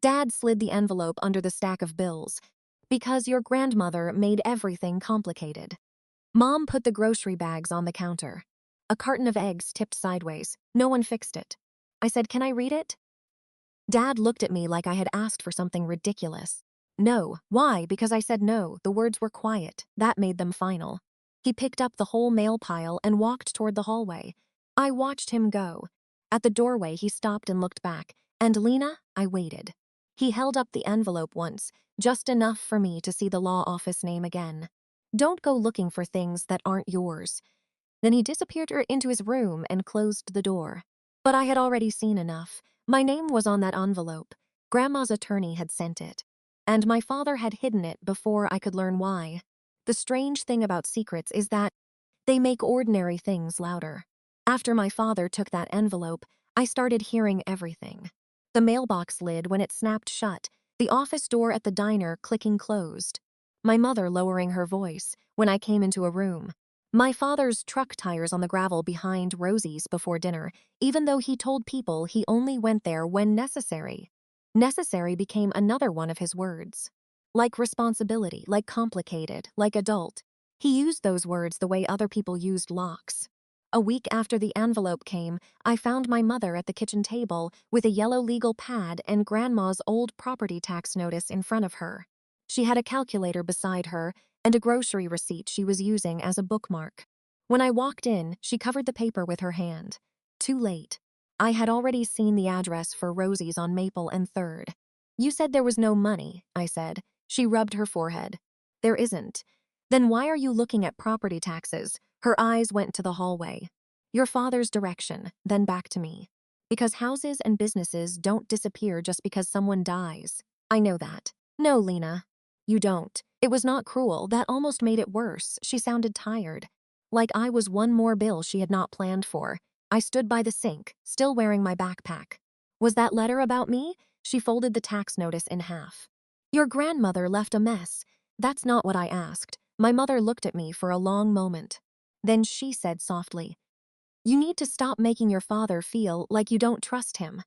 Dad slid the envelope under the stack of bills. Because your grandmother made everything complicated. Mom put the grocery bags on the counter. A carton of eggs tipped sideways. No one fixed it. I said, can I read it? Dad looked at me like I had asked for something ridiculous. No. Why? Because I said no. The words were quiet. That made them final. He picked up the whole mail pile and walked toward the hallway. I watched him go. At the doorway, he stopped and looked back. And Lena, I waited. He held up the envelope once, just enough for me to see the law office name again. Don't go looking for things that aren't yours. Then he disappeared into his room and closed the door. But I had already seen enough. My name was on that envelope. Grandma's attorney had sent it. And my father had hidden it before I could learn why. The strange thing about secrets is that they make ordinary things louder. After my father took that envelope, I started hearing everything. The mailbox lid when it snapped shut, the office door at the diner clicking closed. My mother lowering her voice when I came into a room. My father's truck tires on the gravel behind Rosie's before dinner, even though he told people he only went there when necessary. Necessary became another one of his words. Like responsibility, like complicated, like adult. He used those words the way other people used locks. A week after the envelope came, I found my mother at the kitchen table with a yellow legal pad and Grandma's old property tax notice in front of her. She had a calculator beside her and a grocery receipt she was using as a bookmark. When I walked in, she covered the paper with her hand. Too late. I had already seen the address for Rosie's on Maple and 3rd. You said there was no money, I said. She rubbed her forehead. There isn't. Then why are you looking at property taxes? Her eyes went to the hallway. Your father's direction, then back to me. Because houses and businesses don't disappear just because someone dies. I know that. No, Lena. You don't. It was not cruel. That almost made it worse. She sounded tired. Like I was one more bill she had not planned for. I stood by the sink, still wearing my backpack. Was that letter about me? She folded the tax notice in half. Your grandmother left a mess. That's not what I asked. My mother looked at me for a long moment. Then she said softly, "You need to stop making your father feel like you don't trust him."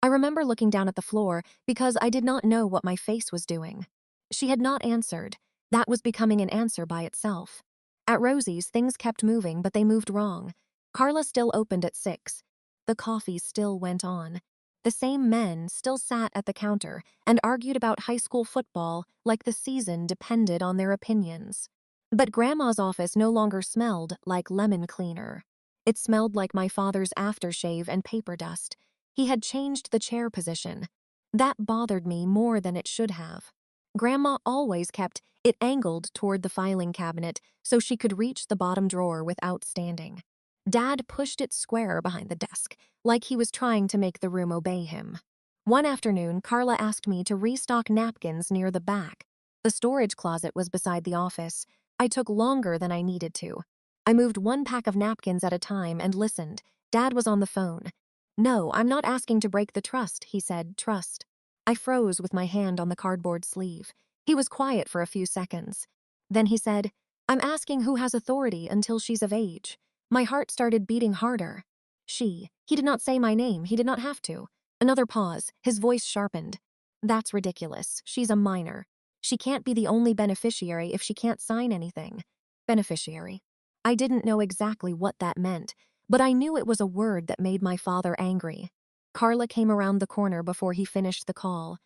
I remember looking down at the floor because I did not know what my face was doing. She had not answered. That was becoming an answer by itself. At Rosie's, things kept moving, but they moved wrong. Carla still opened at 6. The coffee still went on. The same men still sat at the counter and argued about high school football like the season depended on their opinions. But Grandma's office no longer smelled like lemon cleaner. It smelled like my father's aftershave and paper dust. He had changed the chair position. That bothered me more than it should have. Grandma always kept it angled toward the filing cabinet so she could reach the bottom drawer without standing. Dad pushed it square behind the desk, like he was trying to make the room obey him. One afternoon, Carla asked me to restock napkins near the back. The storage closet was beside the office. I took longer than I needed to. I moved one pack of napkins at a time and listened. Dad was on the phone. "No, I'm not asking to break the trust," he said, "trust." I froze with my hand on the cardboard sleeve. He was quiet for a few seconds. Then he said, "I'm asking who has authority until she's of age." My heart started beating harder. He did not say my name, he did not have to. Another pause, his voice sharpened. "That's ridiculous. She's a minor. She can't be the only beneficiary if she can't sign anything." Beneficiary. I didn't know exactly what that meant, but I knew it was a word that made my father angry. Carla came around the corner before he finished the call.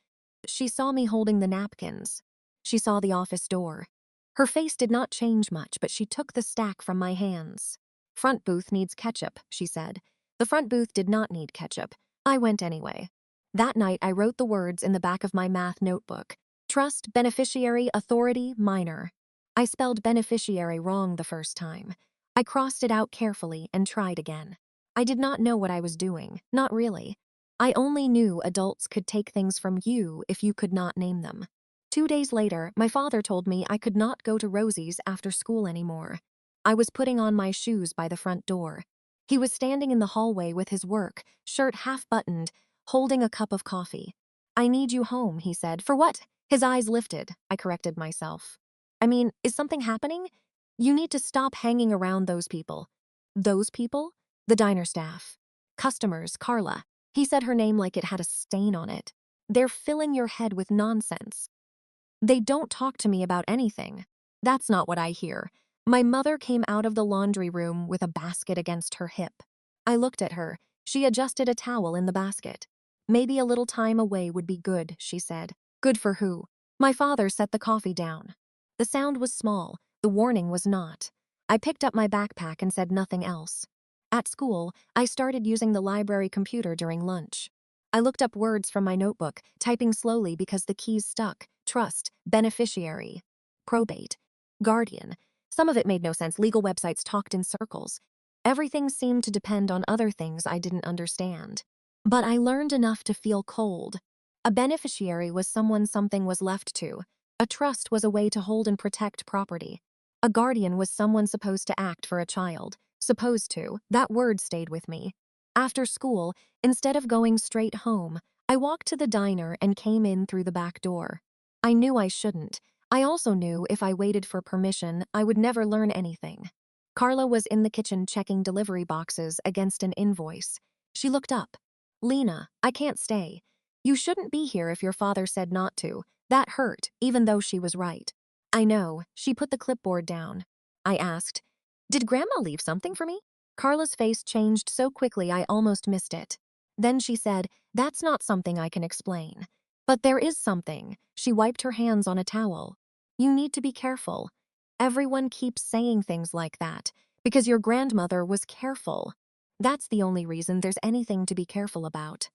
She saw me holding the napkins. She saw the office door. Her face did not change much, but she took the stack from my hands. "Front booth needs ketchup," she said. The front booth did not need ketchup. I went anyway. That night, I wrote the words in the back of my math notebook. Trust, beneficiary, authority, minor. I spelled beneficiary wrong the first time. I crossed it out carefully and tried again. I did not know what I was doing, not really. I only knew adults could take things from you if you could not name them. 2 days later, my father told me I could not go to Rosie's after school anymore. I was putting on my shoes by the front door. He was standing in the hallway with his work, shirt half buttoned, holding a cup of coffee. "I need you home," he said. "For what?" His eyes lifted. I corrected myself. "I mean, is something happening? You need to stop hanging around those people." "Those people?" "The diner staff. Customers, Carla." He said her name like it had a stain on it. "They're filling your head with nonsense. They don't talk to me about anything." That's not what I hear. My mother came out of the laundry room with a basket against her hip. I looked at her. She adjusted a towel in the basket. "Maybe a little time away would be good," she said. "Good for who?" My father set the coffee down. The sound was small. The warning was not. I picked up my backpack and said nothing else. At school, I started using the library computer during lunch. I looked up words from my notebook, typing slowly because the keys stuck. Trust, beneficiary, probate, guardian. Some of it made no sense. Legal websites talked in circles. Everything seemed to depend on other things I didn't understand. But I learned enough to feel cold. A beneficiary was someone something was left to. A trust was a way to hold and protect property. A guardian was someone supposed to act for a child. Supposed to. That word stayed with me. After school, instead of going straight home, I walked to the diner and came in through the back door. I knew I shouldn't. I also knew if I waited for permission, I would never learn anything. Carla was in the kitchen checking delivery boxes against an invoice. She looked up. "Lena, I can't stay. You shouldn't be here if your father said not to." That hurt, even though she was right. "I know." She put the clipboard down. I asked, "Did Grandma leave something for me?" Carla's face changed so quickly I almost missed it. Then she said, "That's not something I can explain. But there is something." She wiped her hands on a towel. "You need to be careful. Everyone keeps saying things like that because your grandmother was careful. That's the only reason there's anything to be careful about."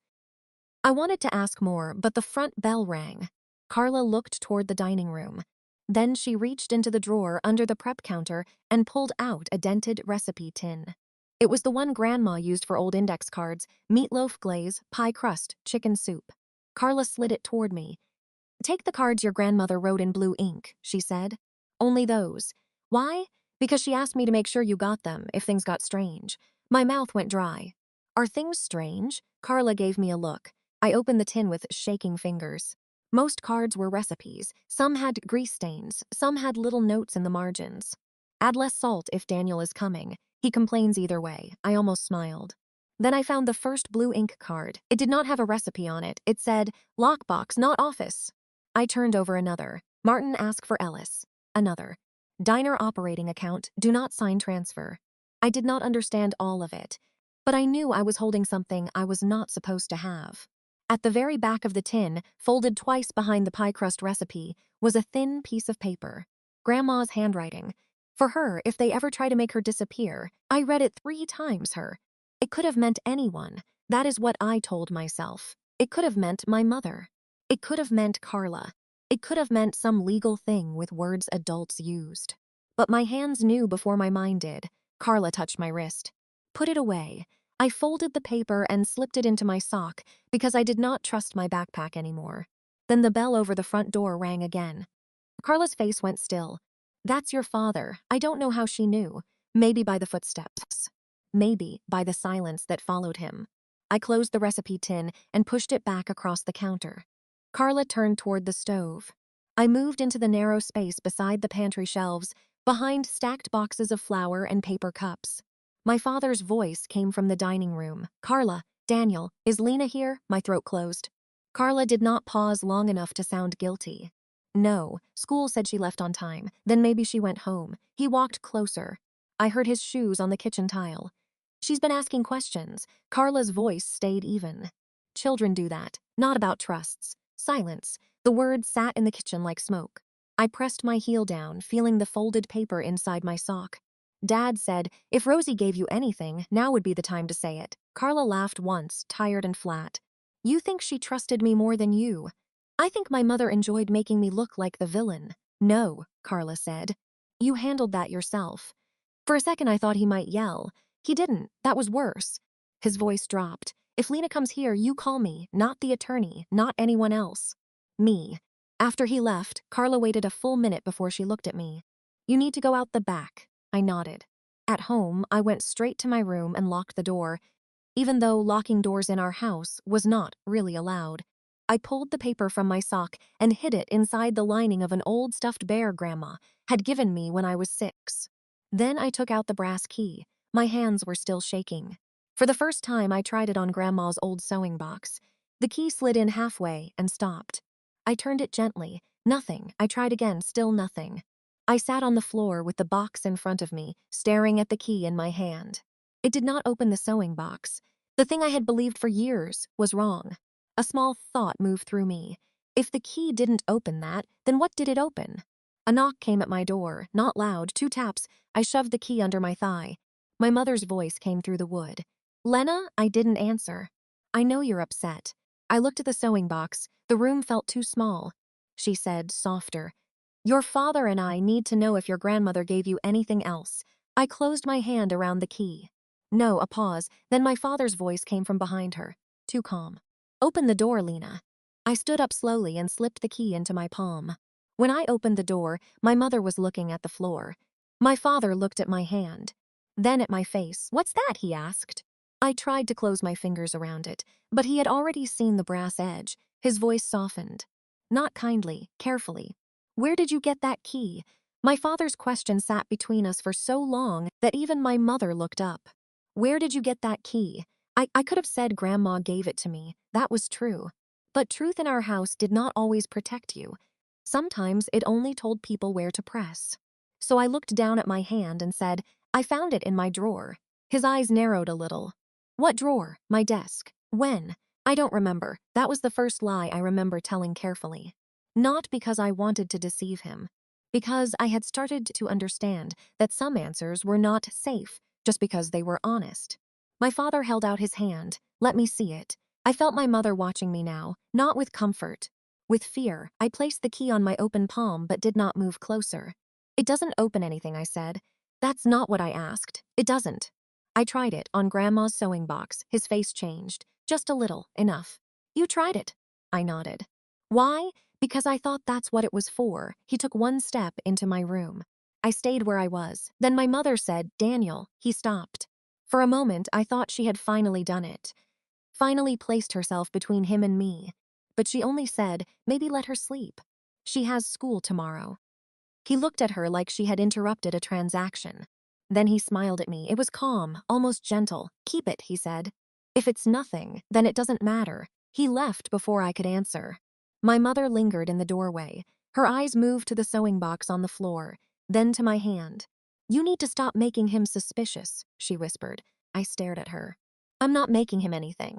I wanted to ask more, but the front bell rang. Carla looked toward the dining room. Then she reached into the drawer under the prep counter and pulled out a dented recipe tin. It was the one Grandma used for old index cards: meatloaf glaze, pie crust, chicken soup. Carla slid it toward me. "Take the cards your grandmother wrote in blue ink," she said. "Only those." "Why?" "Because she asked me to make sure you got them if things got strange." My mouth went dry. "Are things strange?" Carla gave me a look. I opened the tin with shaking fingers. Most cards were recipes. Some had grease stains, some had little notes in the margins. Add less salt if Daniel is coming. He complains either way. I almost smiled. Then I found the first blue ink card. It did not have a recipe on it. It said, "Lockbox, not office." I turned over another. "Martin, ask for Ellis." Another. "Diner operating account, do not sign transfer." I did not understand all of it, but I knew I was holding something I was not supposed to have. At the very back of the tin, folded twice behind the pie crust recipe, was a thin piece of paper. Grandma's handwriting. For her, if they ever try to make her disappear, I read it 3 times her. It could have meant anyone. That is what I told myself. It could have meant my mother. It could have meant Carla. It could have meant some legal thing with words adults used. But my hands knew before my mind did. Carla touched my wrist. "Put it away." I folded the paper and slipped it into my sock because I did not trust my backpack anymore. Then the bell over the front door rang again. Carla's face went still. "That's your father." I don't know how she knew. Maybe by the footsteps. Maybe by the silence that followed him. I closed the recipe tin and pushed it back across the counter. Carla turned toward the stove. I moved into the narrow space beside the pantry shelves, behind stacked boxes of flour and paper cups. My father's voice came from the dining room. "Carla, Daniel, is Lena here?" My throat closed. Carla did not pause long enough to sound guilty. "No, school said she left on time, then maybe she went home." He walked closer. I heard his shoes on the kitchen tile. "She's been asking questions." Carla's voice stayed even. "Children do that, not about trusts." Silence. The words sat in the kitchen like smoke. I pressed my heel down, feeling the folded paper inside my sock. Dad said, "If Rosie gave you anything, now would be the time to say it." Carla laughed once, tired and flat. "You think she trusted me more than you. I think my mother enjoyed making me look like the villain." "No," Carla said. "You handled that yourself." For a second I thought he might yell. He didn't. That was worse. His voice dropped. "If Lena comes here, you call me, not the attorney, not anyone else." Me. After he left, Carla waited a full minute before she looked at me. "You need to go out the back." I nodded. At home, I went straight to my room and locked the door, even though locking doors in our house was not really allowed. I pulled the paper from my sock and hid it inside the lining of an old stuffed bear Grandma had given me when I was 6. Then I took out the brass key. My hands were still shaking. For the first time, I tried it on Grandma's old sewing box. The key slid in halfway and stopped. I turned it gently. Nothing. I tried again, still nothing. I sat on the floor with the box in front of me, staring at the key in my hand. It did not open the sewing box. The thing I had believed for years was wrong. A small thought moved through me. If the key didn't open that, then what did it open? A knock came at my door, not loud, 2 taps. I shoved the key under my thigh. My mother's voice came through the wood. "Lena?" I didn't answer. "I know you're upset." I looked at the sewing box. The room felt too small. She said, softer, "Your father and I need to know if your grandmother gave you anything else." I closed my hand around the key. No, a pause, then my father's voice came from behind her. Too calm. "Open the door, Lena." I stood up slowly and slipped the key into my palm. When I opened the door, my mother was looking at the floor. My father looked at my hand. Then at my face. "What's that?" he asked. I tried to close my fingers around it, but he had already seen the brass edge. His voice softened. Not kindly, carefully. "Where did you get that key?" My father's question sat between us for so long that even my mother looked up. "Where did you get that key?" I could have said Grandma gave it to me. That was true. But truth in our house did not always protect you. Sometimes it only told people where to press. So I looked down at my hand and said, "I found it in my drawer." His eyes narrowed a little. "What drawer?" "My desk." "When?" "I don't remember." That was the first lie I remember telling carefully. Not because I wanted to deceive him. Because I had started to understand that some answers were not safe just because they were honest. My father held out his hand. "Let me see it." I felt my mother watching me now, not with comfort. With fear, I placed the key on my open palm but did not move closer. "It doesn't open anything," I said. "That's not what I asked." "It doesn't." I tried it on Grandma's sewing box. His face changed. Just a little, enough. "You tried it." I nodded. "Why?" "Because I thought that's what it was for." He took one step into my room. I stayed where I was. Then my mother said, "Daniel." He stopped. For a moment, I thought she had finally done it. Finally placed herself between him and me. but she only said, maybe let her sleep. She has school tomorrow. He looked at her like she had interrupted a transaction. Then he smiled at me. It was calm, almost gentle. Keep it, he said. If it's nothing, then it doesn't matter. He left before I could answer. My mother lingered in the doorway. Her eyes moved to the sewing box on the floor, then to my hand. You need to stop making him suspicious, she whispered. I stared at her. I'm not making him anything.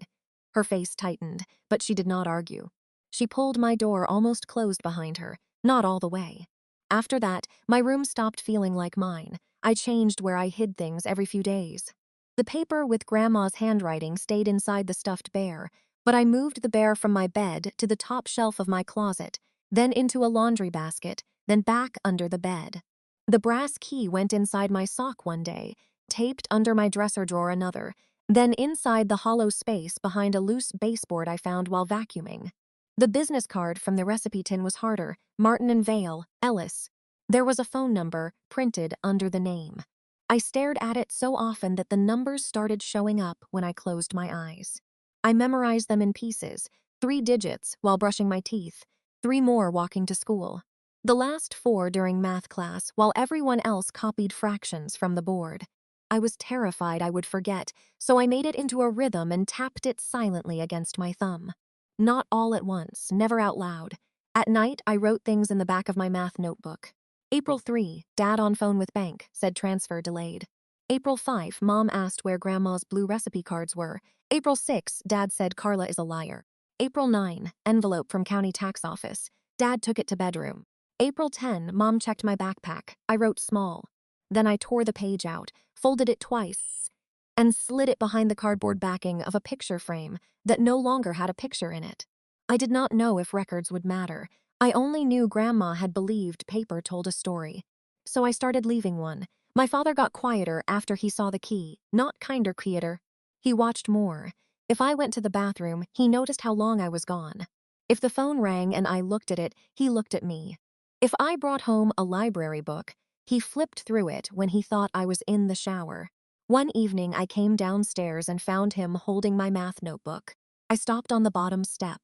Her face tightened, but she did not argue. She pulled my door almost closed behind her, not all the way. After that, my room stopped feeling like mine. I changed where I hid things every few days. The paper with Grandma's handwriting stayed inside the stuffed bear, but I moved the bear from my bed to the top shelf of my closet, then into a laundry basket, then back under the bed. The brass key went inside my sock one day, taped under my dresser drawer another, then inside the hollow space behind a loose baseboard I found while vacuuming. The business card from the recipe tin was harder, Martin and Vale, Ellis. There was a phone number printed under the name. I stared at it so often that the numbers started showing up when I closed my eyes. I memorized them in pieces, 3 digits while brushing my teeth, 3 more walking to school. The last 4 during math class while everyone else copied fractions from the board. I was terrified I would forget, so I made it into a rhythm and tapped it silently against my thumb. Not all at once, never out loud. At night, I wrote things in the back of my math notebook. April 3, Dad on phone with bank, said transfer delayed. April 5, Mom asked where Grandma's blue recipe cards were. April 6, Dad said Carla is a liar. April 9, envelope from county tax office. Dad took it to bedroom. April 10, Mom checked my backpack. I wrote small. Then I tore the page out, folded it twice, and slid it behind the cardboard backing of a picture frame that no longer had a picture in it. I did not know if records would matter. I only knew Grandma had believed paper told a story. So I started leaving one. My father got quieter after he saw the key, not kinder quieter. He watched more. If I went to the bathroom, he noticed how long I was gone. If the phone rang and I looked at it, he looked at me. If I brought home a library book, he flipped through it when he thought I was in the shower. One evening, I came downstairs and found him holding my math notebook. I stopped on the bottom step.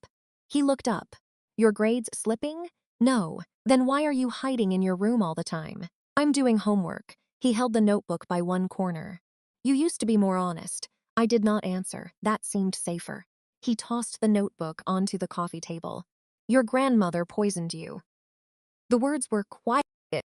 He looked up. Your grades slipping? No. Then why are you hiding in your room all the time? I'm doing homework. He held the notebook by one corner. You used to be more honest. I did not answer. That seemed safer. He tossed the notebook onto the coffee table. Your grandmother poisoned you. The words were quiet,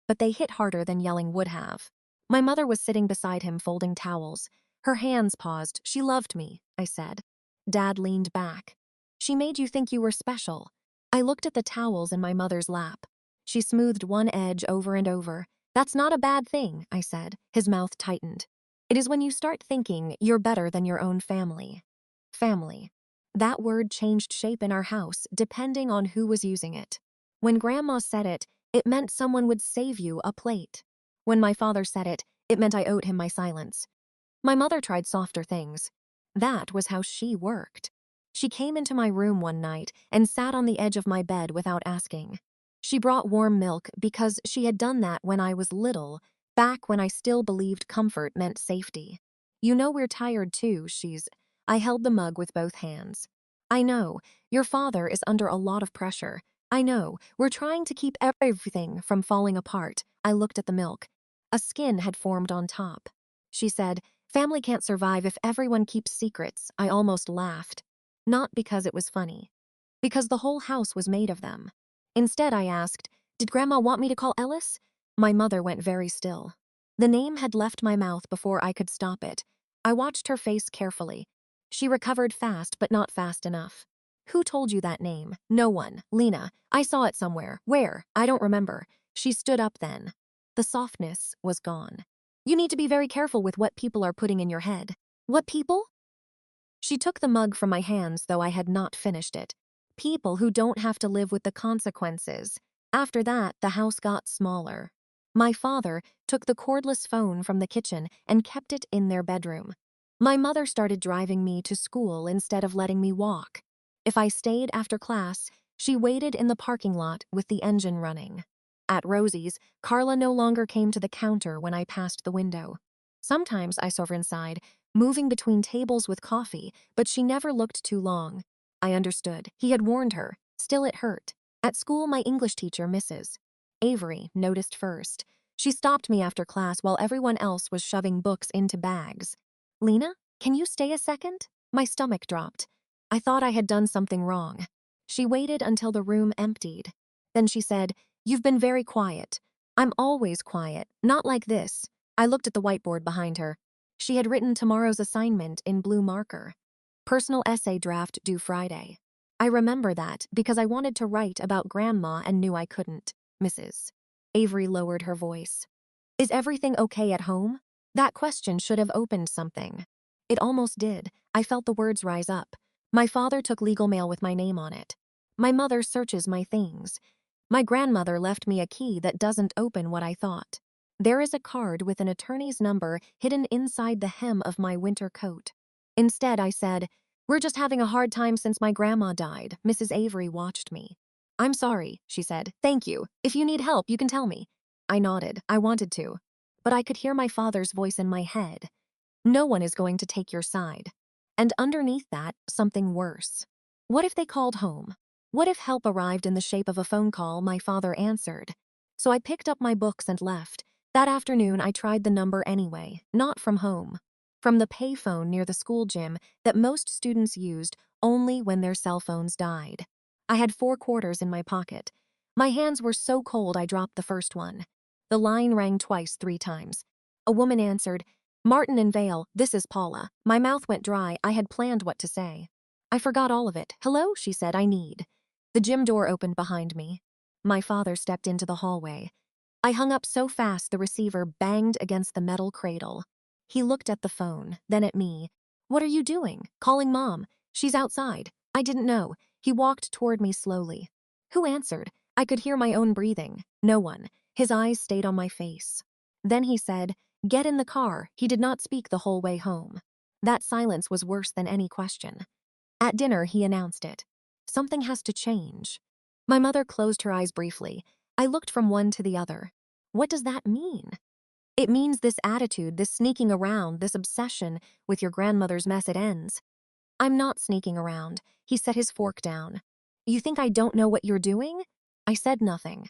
but they hit harder than yelling would have. My mother was sitting beside him folding towels. Her hands paused. She loved me, I said. Dad leaned back. She made you think you were special. I looked at the towels in my mother's lap. She smoothed one edge over and over. That's not a bad thing, I said. His mouth tightened. It is when you start thinking you're better than your own family. Family. That word changed shape in our house, depending on who was using it. When Grandma said it, it meant someone would save you a plate. When my father said it, it meant I owed him my silence. My mother tried softer things. That was how she worked. She came into my room one night and sat on the edge of my bed without asking. She brought warm milk because she had done that when I was little, back when I still believed comfort meant safety. You know we're tired too, I held the mug with both hands. I know, your father is under a lot of pressure. I know, we're trying to keep everything from falling apart. I looked at the milk. A skin had formed on top. She said, family can't survive if everyone keeps secrets. I almost laughed. Not because it was funny. Because the whole house was made of them. Instead, I asked, did Grandma want me to call Ellis? My mother went very still. The name had left my mouth before I could stop it. I watched her face carefully. She recovered fast, but not fast enough. Who told you that name? No one. Lena. I saw it somewhere. Where? I don't remember. She stood up then. The softness was gone. You need to be very careful with what people are putting in your head. What people? She took the mug from my hands, though I had not finished it. People who don't have to live with the consequences. After that, the house got smaller. My father took the cordless phone from the kitchen and kept it in their bedroom. My mother started driving me to school instead of letting me walk. If I stayed after class, she waited in the parking lot with the engine running. At Rosie's, Carla no longer came to the counter when I passed the window. Sometimes I saw her inside, moving between tables with coffee, but she never looked too long. I understood. He had warned her. Still it hurt. At school, my English teacher, Mrs. Avery, noticed first. She stopped me after class while everyone else was shoving books into bags. Lena, can you stay a second? My stomach dropped. I thought I had done something wrong. She waited until the room emptied. Then she said, "You've been very quiet." "I'm always quiet, not like this." I looked at the whiteboard behind her. She had written tomorrow's assignment in blue marker. Personal essay draft due Friday. I remember that because I wanted to write about Grandma and knew I couldn't. Mrs. Avery lowered her voice. "Is everything okay at home?" That question should have opened something. It almost did. I felt the words rise up. My father took legal mail with my name on it. My mother searches my things. My grandmother left me a key that doesn't open what I thought. There is a card with an attorney's number hidden inside the hem of my winter coat. Instead, I said, "We're just having a hard time since my grandma died." Mrs. Avery watched me. "I'm sorry," she said. "Thank you. If you need help, you can tell me." I nodded. I wanted to. But I could hear my father's voice in my head. "No one is going to take your side." And underneath that, something worse. What if they called home? What if help arrived in the shape of a phone call my father answered? So I picked up my books and left. That afternoon, I tried the number anyway, not from home. From the payphone near the school gym that most students used only when their cell phones died. I had 4 quarters in my pocket. My hands were so cold I dropped the first one. The line rang twice, 3 times. A woman answered, "Martin and Vale, this is Paula." My mouth went dry. I had planned what to say. I forgot all of it. "Hello," she said, "I need." The gym door opened behind me. My father stepped into the hallway. I hung up so fast the receiver banged against the metal cradle. He looked at the phone, then at me. "What are you doing?" "Calling Mom. She's outside." I didn't know. He walked toward me slowly. Who answered? I could hear my own breathing. No one. His eyes stayed on my face. Then he said, "Get in the car." He did not speak the whole way home. That silence was worse than any question. At dinner, he announced it. "Something has to change." My mother closed her eyes briefly. I looked from one to the other. What does that mean? It means this attitude, this sneaking around, this obsession with your grandmother's mess, it ends. "I'm not sneaking around." He set his fork down. "You think I don't know what you're doing?" I said nothing.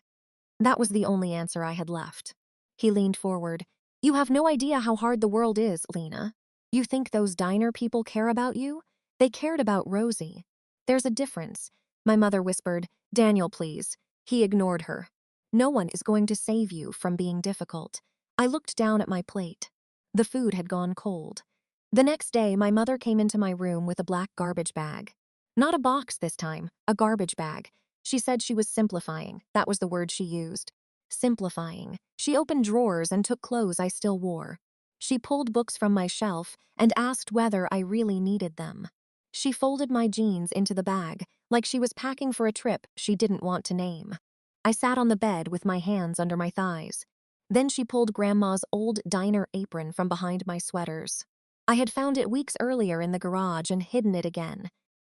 That was the only answer I had left. He leaned forward. "You have no idea how hard the world is, Lena. You think those diner people care about you? They cared about Rosie. There's a difference." My mother whispered, "Daniel, please." He ignored her. "No one is going to save you from being difficult." I looked down at my plate. The food had gone cold. The next day, my mother came into my room with a black garbage bag. Not a box this time, a garbage bag. She said she was simplifying. That was the word she used. Simplifying. She opened drawers and took clothes I still wore. She pulled books from my shelf and asked whether I really needed them. She folded my jeans into the bag, like she was packing for a trip she didn't want to name. I sat on the bed with my hands under my thighs. Then she pulled Grandma's old diner apron from behind my sweaters. I had found it weeks earlier in the garage and hidden it again.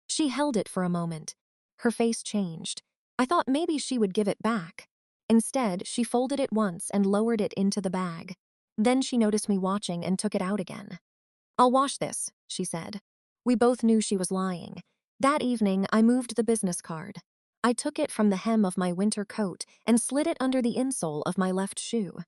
She held it for a moment. Her face changed. I thought maybe she would give it back. Instead, she folded it once and lowered it into the bag. Then she noticed me watching and took it out again. "I'll wash this," she said. We both knew she was lying. That evening, I moved the business card. I took it from the hem of my winter coat and slid it under the insole of my left shoe.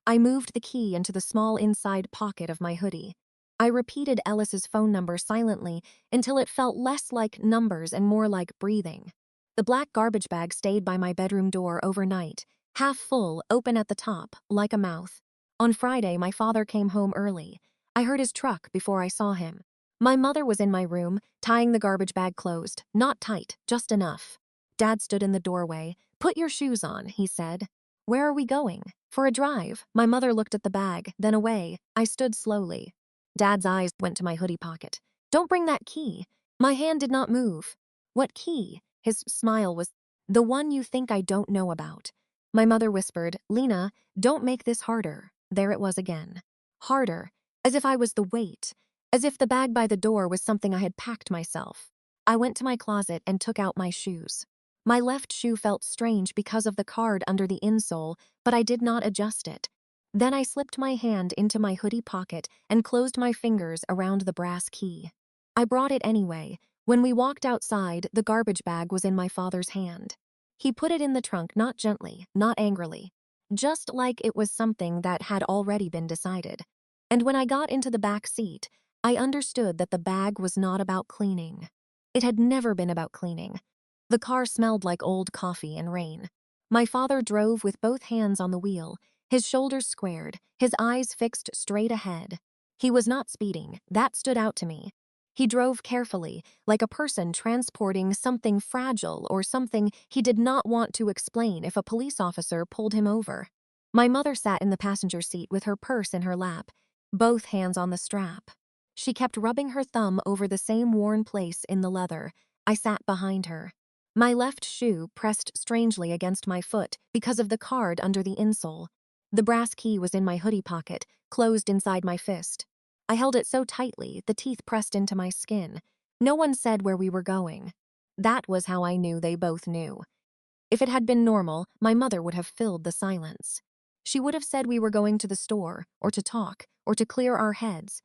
I moved the key into the small inside pocket of my hoodie. I repeated Ellis's phone number silently until it felt less like numbers and more like breathing. The black garbage bag stayed by my bedroom door overnight, half full, open at the top, like a mouth. On Friday, my father came home early. I heard his truck before I saw him. My mother was in my room, tying the garbage bag closed, not tight, just enough. Dad stood in the doorway. "Put your shoes on," he said. "Where are we going?" "For a drive." My mother looked at the bag, then away. I stood slowly. Dad's eyes went to my hoodie pocket. "Don't bring that key." My hand did not move. "What key?" His smile was, "The one you think I don't know about." My mother whispered, "Lena, don't make this harder." There it was again. Harder, as if I was the weight, as if the bag by the door was something I had packed myself. I went to my closet and took out my shoes. My left shoe felt strange because of the card under the insole, but I did not adjust it. Then I slipped my hand into my hoodie pocket and closed my fingers around the brass key. I brought it anyway, When we walked outside, the garbage bag was in my father's hand. He put it in the trunk, not gently, not angrily, just like it was something that had already been decided. And when I got into the back seat, I understood that the bag was not about cleaning. It had never been about cleaning. The car smelled like old coffee and rain. My father drove with both hands on the wheel, his shoulders squared, his eyes fixed straight ahead. He was not speeding, that stood out to me. He drove carefully, like a person transporting something fragile or something he did not want to explain if a police officer pulled him over. My mother sat in the passenger seat with her purse in her lap, both hands on the strap. She kept rubbing her thumb over the same worn place in the leather. I sat behind her. My left shoe pressed strangely against my foot because of the card under the insole. The brass key was in my hoodie pocket, closed inside my fist. I held it so tightly, the teeth pressed into my skin. No one said where we were going. That was how I knew they both knew. If it had been normal, my mother would have filled the silence. She would have said we were going to the store, or to talk, or to clear our heads.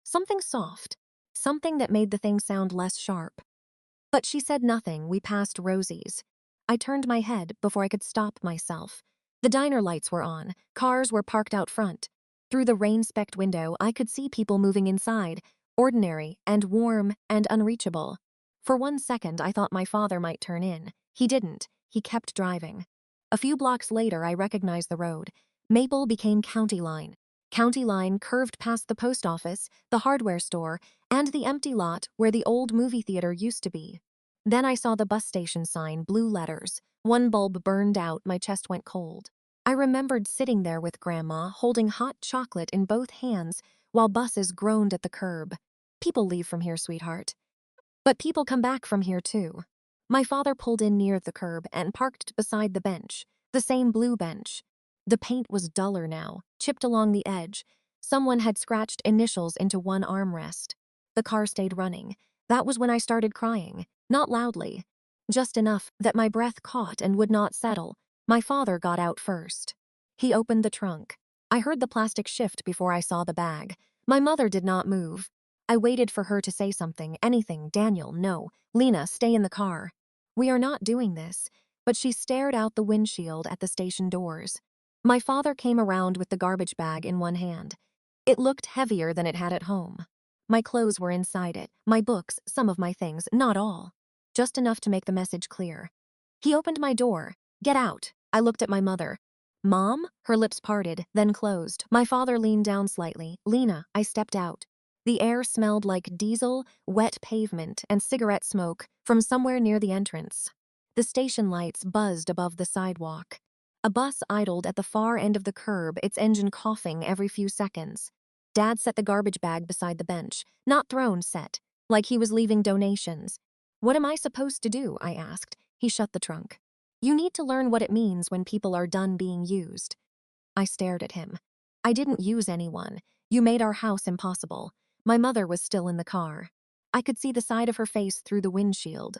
Something soft, something that made the thing sound less sharp. But she said nothing. We passed Rosie's. I turned my head before I could stop myself. The diner lights were on. Cars were parked out front. Through the rain-specked window, I could see people moving inside, ordinary and warm and unreachable. For 1 second, I thought my father might turn in. He didn't. He kept driving. A few blocks later, I recognized the road. Maple became County Line. County Line curved past the post office, the hardware store, and the empty lot where the old movie theater used to be. Then I saw the bus station sign, blue letters. One bulb burned out, my chest went cold. I remembered sitting there with Grandma, holding hot chocolate in both hands while buses groaned at the curb. People leave from here, sweetheart. But people come back from here too. My father pulled in near the curb and parked beside the bench, the same blue bench. The paint was duller now, chipped along the edge. Someone had scratched initials into one armrest. The car stayed running. That was when I started crying, not loudly, just enough that my breath caught and would not settle. My father got out first. He opened the trunk. I heard the plastic shift before I saw the bag. My mother did not move. I waited for her to say something, anything. Daniel, no. Lena, stay in the car. We are not doing this. But she stared out the windshield at the station doors. My father came around with the garbage bag in one hand. It looked heavier than it had at home. My clothes were inside it, my books, some of my things, not all. Just enough to make the message clear. He opened my door. Get out. I looked at my mother. Mom? Her lips parted, then closed. My father leaned down slightly. Lena, I stepped out. The air smelled like diesel, wet pavement, and cigarette smoke from somewhere near the entrance. The station lights buzzed above the sidewalk. A bus idled at the far end of the curb, its engine coughing every few seconds. Dad set the garbage bag beside the bench, not thrown, set, like he was leaving donations. What am I supposed to do? I asked. He shut the trunk. You need to learn what it means when people are done being used. I stared at him. I didn't use anyone. You made our house impossible. My mother was still in the car. I could see the side of her face through the windshield.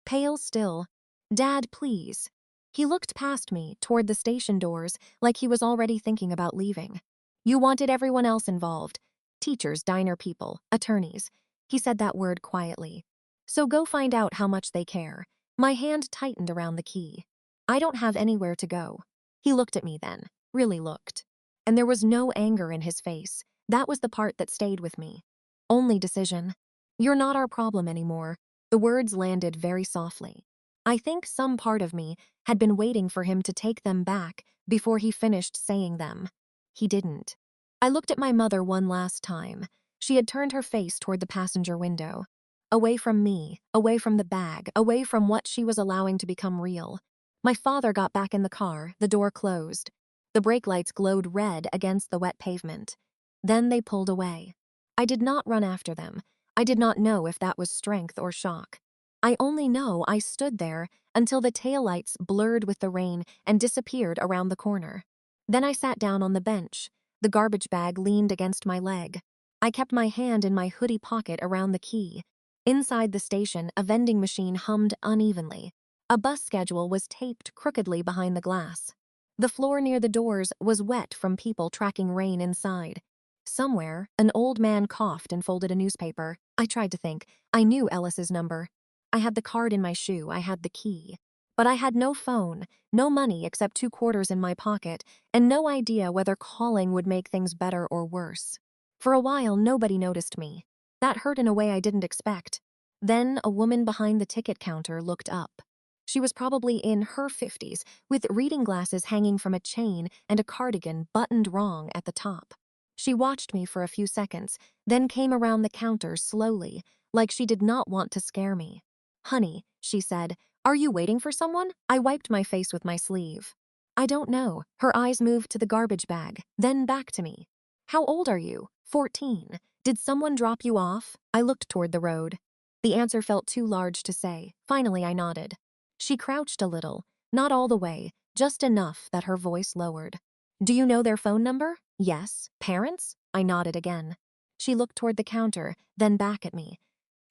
Pale still. Dad, please. He looked past me, toward the station doors, like he was already thinking about leaving. You wanted everyone else involved. Teachers, diner people, attorneys. He said that word quietly. So go find out how much they care. My hand tightened around the key. I don't have anywhere to go. He looked at me then, really looked. And there was no anger in his face. That was the part that stayed with me. Only decision. You're not our problem anymore. The words landed very softly. I think some part of me had been waiting for him to take them back before he finished saying them. He didn't. I looked at my mother one last time. She had turned her face toward the passenger window. Away from me, away from the bag, away from what she was allowing to become real. My father got back in the car, the door closed. The brake lights glowed red against the wet pavement. Then they pulled away. I did not run after them. I did not know if that was strength or shock. I only know I stood there until the taillights blurred with the rain and disappeared around the corner. Then I sat down on the bench. The garbage bag leaned against my leg. I kept my hand in my hoodie pocket around the key. Inside the station, a vending machine hummed unevenly. A bus schedule was taped crookedly behind the glass. The floor near the doors was wet from people tracking rain inside. Somewhere, an old man coughed and folded a newspaper. I tried to think. I knew Ellis's number. I had the card in my shoe, I had the key. But I had no phone, no money except 2 quarters in my pocket, and no idea whether calling would make things better or worse. For a while, nobody noticed me. That hurt in a way I didn't expect. Then a woman behind the ticket counter looked up. She was probably in her 50s, with reading glasses hanging from a chain and a cardigan buttoned wrong at the top. She watched me for a few seconds, then came around the counter slowly, like she did not want to scare me. "Honey," she said, "are you waiting for someone?" I wiped my face with my sleeve. "I don't know." Her eyes moved to the garbage bag, then back to me. "How old are you?" 14. "Did someone drop you off?" I looked toward the road. The answer felt too large to say. Finally, I nodded. She crouched a little, not all the way, just enough that her voice lowered. "Do you know their phone number?" "Yes." "Parents?" I nodded again. She looked toward the counter, then back at me.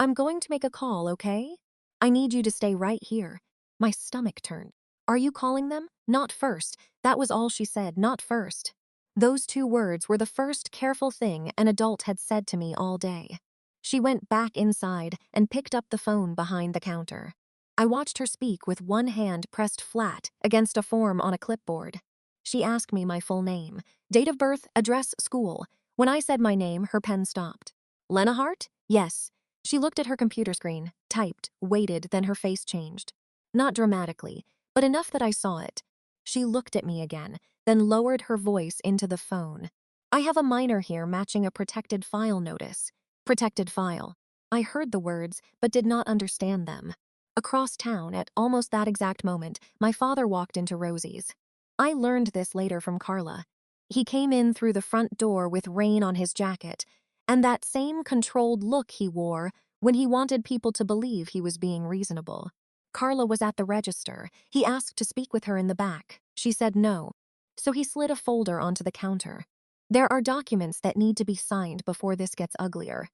"I'm going to make a call, okay? I need you to stay right here." My stomach turned. "Are you calling them?" "Not first." That was all she said, "not first." Those 2 words were the first careful thing an adult had said to me all day. She went back inside and picked up the phone behind the counter. I watched her speak with one hand pressed flat against a form on a clipboard. She asked me my full name, date of birth, address, school. When I said my name, her pen stopped. "Lena Hart?" "Yes." She looked at her computer screen, typed, waited, then her face changed. Not dramatically, but enough that I saw it. She looked at me again, then lowered her voice into the phone. "I have a minor here matching a protected file notice." Protected file. I heard the words, but did not understand them. Across town, at almost that exact moment, my father walked into Rosie's. I learned this later from Carla. He came in through the front door with rain on his jacket, and that same controlled look he wore when he wanted people to believe he was being reasonable. Carla was at the register. He asked to speak with her in the back. She said no. So he slid a folder onto the counter. "There are documents that need to be signed before this gets uglier."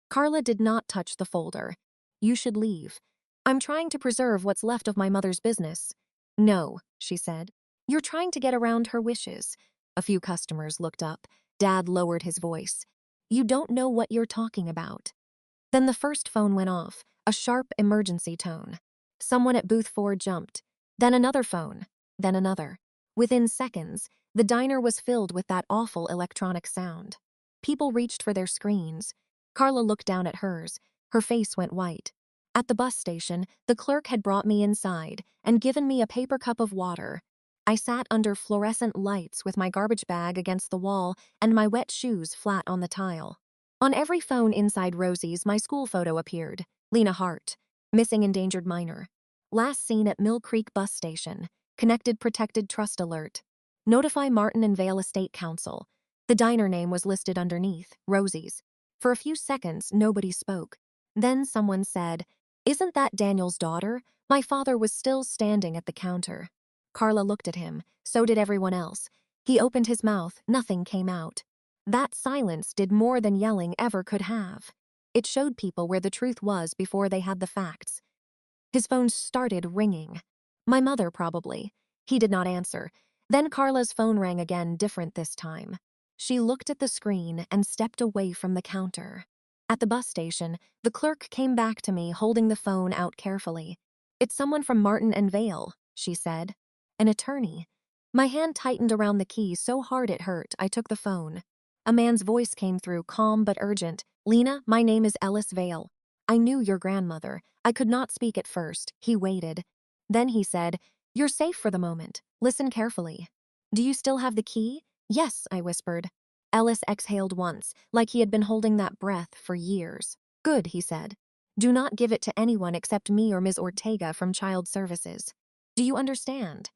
Carla did not touch the folder. "You should leave. I'm trying to preserve what's left of my mother's business." "No," she said. "You're trying to get around her wishes." A few customers looked up. Dad lowered his voice. "You don't know what you're talking about." Then the first phone went off, a sharp emergency tone. Someone at booth 4 jumped. Then another phone. Then another. Within seconds, the diner was filled with that awful electronic sound. People reached for their screens. Carla looked down at hers. Her face went white. At the bus station, the clerk had brought me inside and given me a paper cup of water. I sat under fluorescent lights with my garbage bag against the wall and my wet shoes flat on the tile. On every phone inside Rosie's, my school photo appeared. Lena Hart. Missing endangered minor. Last seen at Mill Creek bus station. Connected protected trust alert. Notify Martin and Vale Estate Council. The diner name was listed underneath, Rosie's. For a few seconds, nobody spoke. Then someone said, "Isn't that Daniel's daughter?" My father was still standing at the counter. Carla looked at him. So did everyone else. He opened his mouth. Nothing came out. That silence did more than yelling ever could have. It showed people where the truth was before they had the facts. His phone started ringing. My mother, probably. He did not answer. Then Carla's phone rang again, different this time. She looked at the screen and stepped away from the counter. At the bus station, the clerk came back to me holding the phone out carefully. "It's someone from Martin and Vale," she said. "An attorney." My hand tightened around the key so hard it hurt, I took the phone. A man's voice came through, calm but urgent. "Lena, my name is Ellis Vale. I knew your grandmother." I could not speak at first. He waited. Then he said, "You're safe for the moment. Listen carefully." "Do you still have the key?" "Yes," I whispered. Ellis exhaled once, like he had been holding that breath for years. "Good," he said. "Do not give it to anyone except me or Ms. Ortega from Child Services. Do you understand?"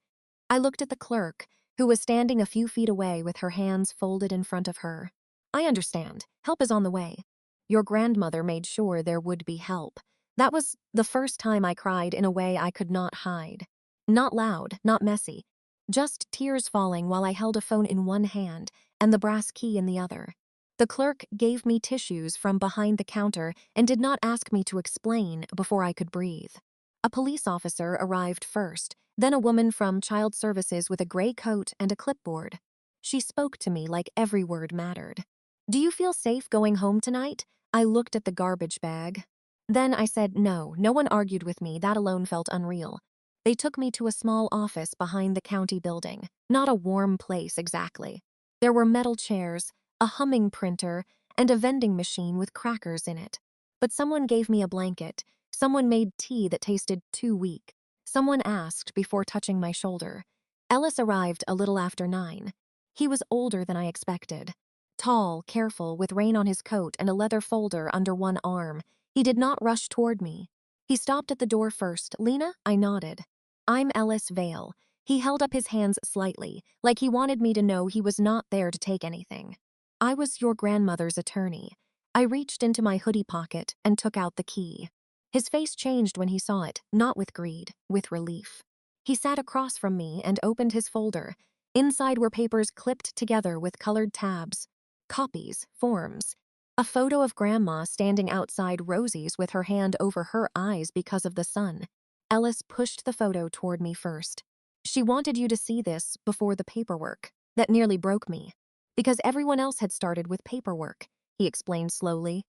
I looked at the clerk, who was standing a few feet away with her hands folded in front of her. "I understand. Help is on the way." Your grandmother made sure there would be help. That was the first time I cried in a way I could not hide. Not loud, not messy. Just tears falling while I held a phone in one hand and the brass key in the other. The clerk gave me tissues from behind the counter and did not ask me to explain before I could breathe. A police officer arrived first, then a woman from Child Services with a gray coat and a clipboard. She spoke to me like every word mattered. "Do you feel safe going home tonight?" I looked at the garbage bag. Then I said no. No one argued with me. That alone felt unreal. They took me to a small office behind the county building. Not a warm place exactly. There were metal chairs, a humming printer, and a vending machine with crackers in it. But someone gave me a blanket. Someone made tea that tasted too weak. Someone asked before touching my shoulder. Ellis arrived a little after 9. He was older than I expected. Tall, careful, with rain on his coat and a leather folder under one arm. He did not rush toward me. He stopped at the door first. "Lena?" I nodded. "I'm Ellis Vale." He held up his hands slightly, like he wanted me to know he was not there to take anything. "I was your grandmother's attorney." I reached into my hoodie pocket and took out the key. His face changed when he saw it, not with greed, with relief. He sat across from me and opened his folder. Inside were papers clipped together with colored tabs. Copies, forms. A photo of Grandma standing outside Rosie's with her hand over her eyes because of the sun. Ellis pushed the photo toward me first. "She wanted you to see this before the paperwork. That nearly broke me. Because everyone else had started with paperwork," he explained slowly.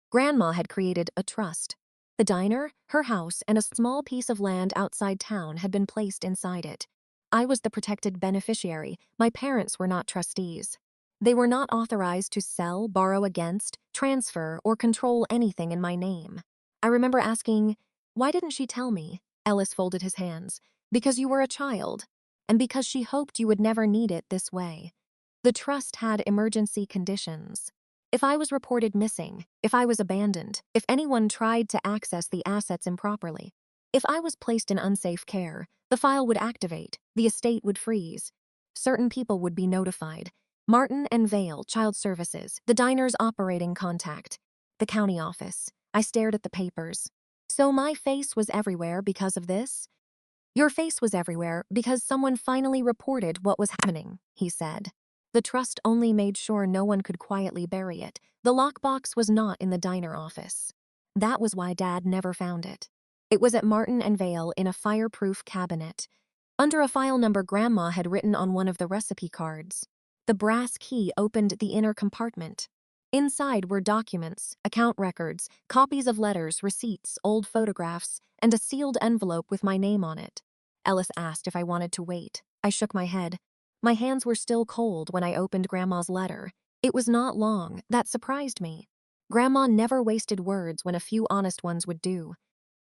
Grandma had created a trust. The diner, her house, and a small piece of land outside town had been placed inside it. I was the protected beneficiary. My parents were not trustees. They were not authorized to sell, borrow against, transfer, or control anything in my name. I remember asking, "Why didn't she tell me?" Ellis folded his hands. "Because you were a child, and because she hoped you would never need it this way." The trust had emergency conditions. If I was reported missing, if I was abandoned, if anyone tried to access the assets improperly, if I was placed in unsafe care, the file would activate, the estate would freeze. Certain people would be notified. Martin and Vale, Child Services, the diner's operating contact, the county office. I stared at the papers. "So my face was everywhere because of this?" "Your face was everywhere because someone finally reported what was happening," he said. The trust only made sure no one could quietly bury it. The lockbox was not in the diner office. That was why Dad never found it. It was at Martin and Vale in a fireproof cabinet, under a file number Grandma had written on one of the recipe cards. The brass key opened the inner compartment. Inside were documents, account records, copies of letters, receipts, old photographs, and a sealed envelope with my name on it. Ellis asked if I wanted to wait. I shook my head. My hands were still cold when I opened Grandma's letter. It was not long. That surprised me. Grandma never wasted words when a few honest ones would do.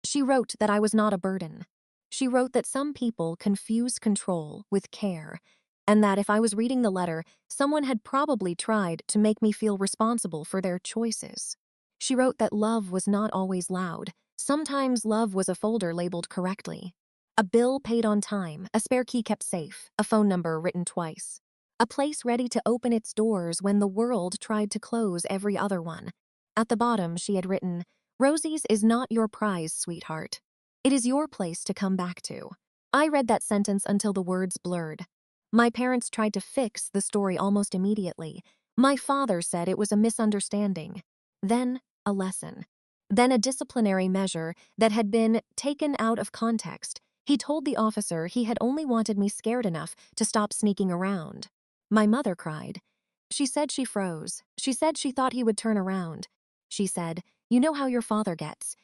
She wrote that I was not a burden. She wrote that some people confuse control with care, and that if I was reading the letter, someone had probably tried to make me feel responsible for their choices. She wrote that love was not always loud. Sometimes love was a folder labeled correctly. A bill paid on time, a spare key kept safe, a phone number written twice. A place ready to open its doors when the world tried to close every other one. At the bottom, she had written, "Rosie's is not your prize, sweetheart. It is your place to come back to." I read that sentence until the words blurred. My parents tried to fix the story almost immediately. My father said it was a misunderstanding. Then, a lesson. Then a disciplinary measure that had been taken out of context. He told the officer he had only wanted me scared enough to stop sneaking around. My mother cried. She said she froze. She said she thought he would turn around. She said, "You know how your father gets."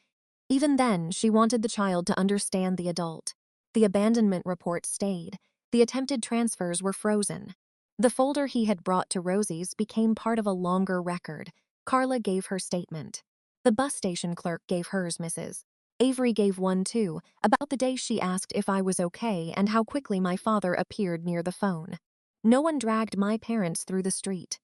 Even then, she wanted the child to understand the adult. The abandonment report stayed. The attempted transfers were frozen. The folder he had brought to Rosie's became part of a longer record. Carla gave her statement. The bus station clerk gave hers, Mrs. Avery gave one too, about the day she asked if I was okay and how quickly my father appeared near the phone. No one dragged my parents through the street.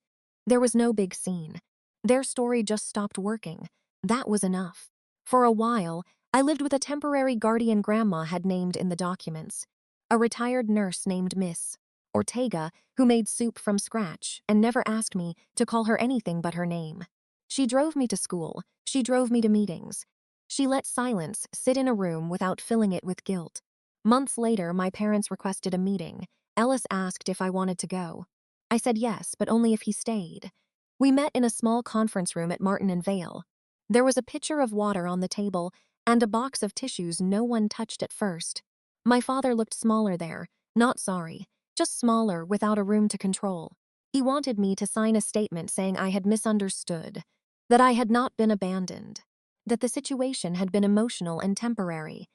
There was no big scene. Their story just stopped working. That was enough. For a while, I lived with a temporary guardian Grandma had named in the documents. A retired nurse named Miss Ortega, who made soup from scratch and never asked me to call her anything but her name. She drove me to school. She drove me to meetings. She let silence sit in a room without filling it with guilt. Months later, my parents requested a meeting. Ellis asked if I wanted to go. I said yes, but only if he stayed. We met in a small conference room at Martin and Vale. There was a pitcher of water on the table and a box of tissues no one touched at first. My father looked smaller there, not sorry, just smaller without a room to control. He wanted me to sign a statement saying I had misunderstood, that I had not been abandoned, that the situation had been emotional and temporary.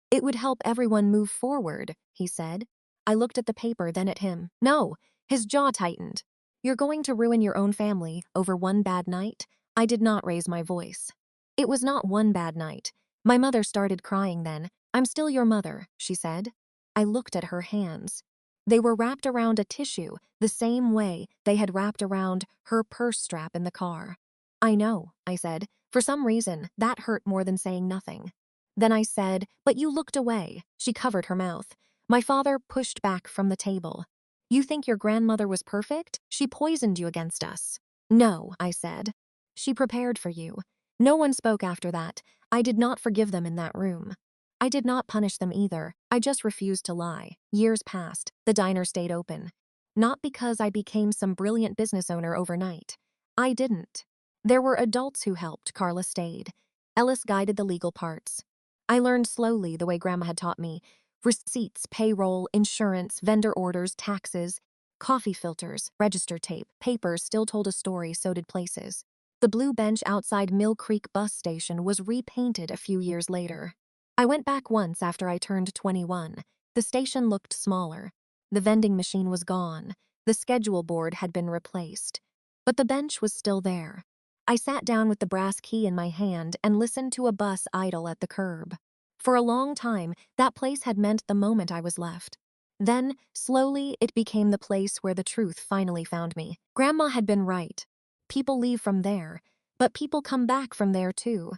It would help everyone move forward, he said. I looked at the paper, then at him. No, his jaw tightened. You're going to ruin your own family over one bad night? I did not raise my voice. It was not one bad night. My mother started crying then. I'm still your mother, she said. I looked at her hands. They were wrapped around a tissue the same way they had wrapped around her purse strap in the car. I know, I said. For some reason, that hurt more than saying nothing. Then I said, but you looked away. She covered her mouth. My father pushed back from the table. You think your grandmother was perfect? She poisoned you against us. No, I said. She prepared for you. No one spoke after that. I did not forgive them in that room. I did not punish them either. I just refused to lie. Years passed. The diner stayed open. Not because I became some brilliant business owner overnight. I didn't. There were adults who helped. Carla stayed. Ellis guided the legal parts. I learned slowly the way Grandma had taught me. Receipts, payroll, insurance, vendor orders, taxes, coffee filters, register tape, papers still told a story, so did places. The blue bench outside Mill Creek bus station was repainted a few years later. I went back once after I turned 21. The station looked smaller. The vending machine was gone. The schedule board had been replaced. But the bench was still there. I sat down with the brass key in my hand and listened to a bus idle at the curb. For a long time, that place had meant the moment I was left. Then, slowly, it became the place where the truth finally found me. Grandma had been right. People leave from there, but people come back from there too.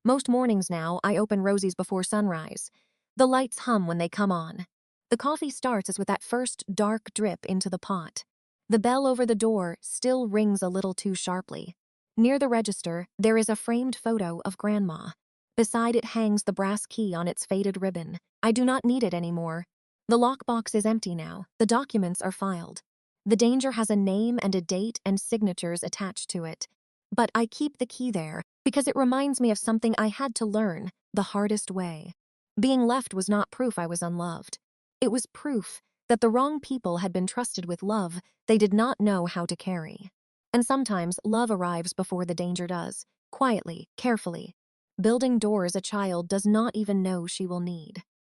Most mornings now, I open Rosie's before sunrise. The lights hum when they come on. The coffee starts as with that first dark drip into the pot. The bell over the door still rings a little too sharply. Near the register, there is a framed photo of Grandma. Beside it hangs the brass key on its faded ribbon. I do not need it anymore. The lockbox is empty now. The documents are filed. The danger has a name and a date and signatures attached to it. But I keep the key there because it reminds me of something I had to learn the hardest way. Being left was not proof I was unloved. It was proof that the wrong people had been trusted with love they did not know how to carry. And sometimes love arrives before the danger does, quietly, carefully, building doors a child does not even know she will need.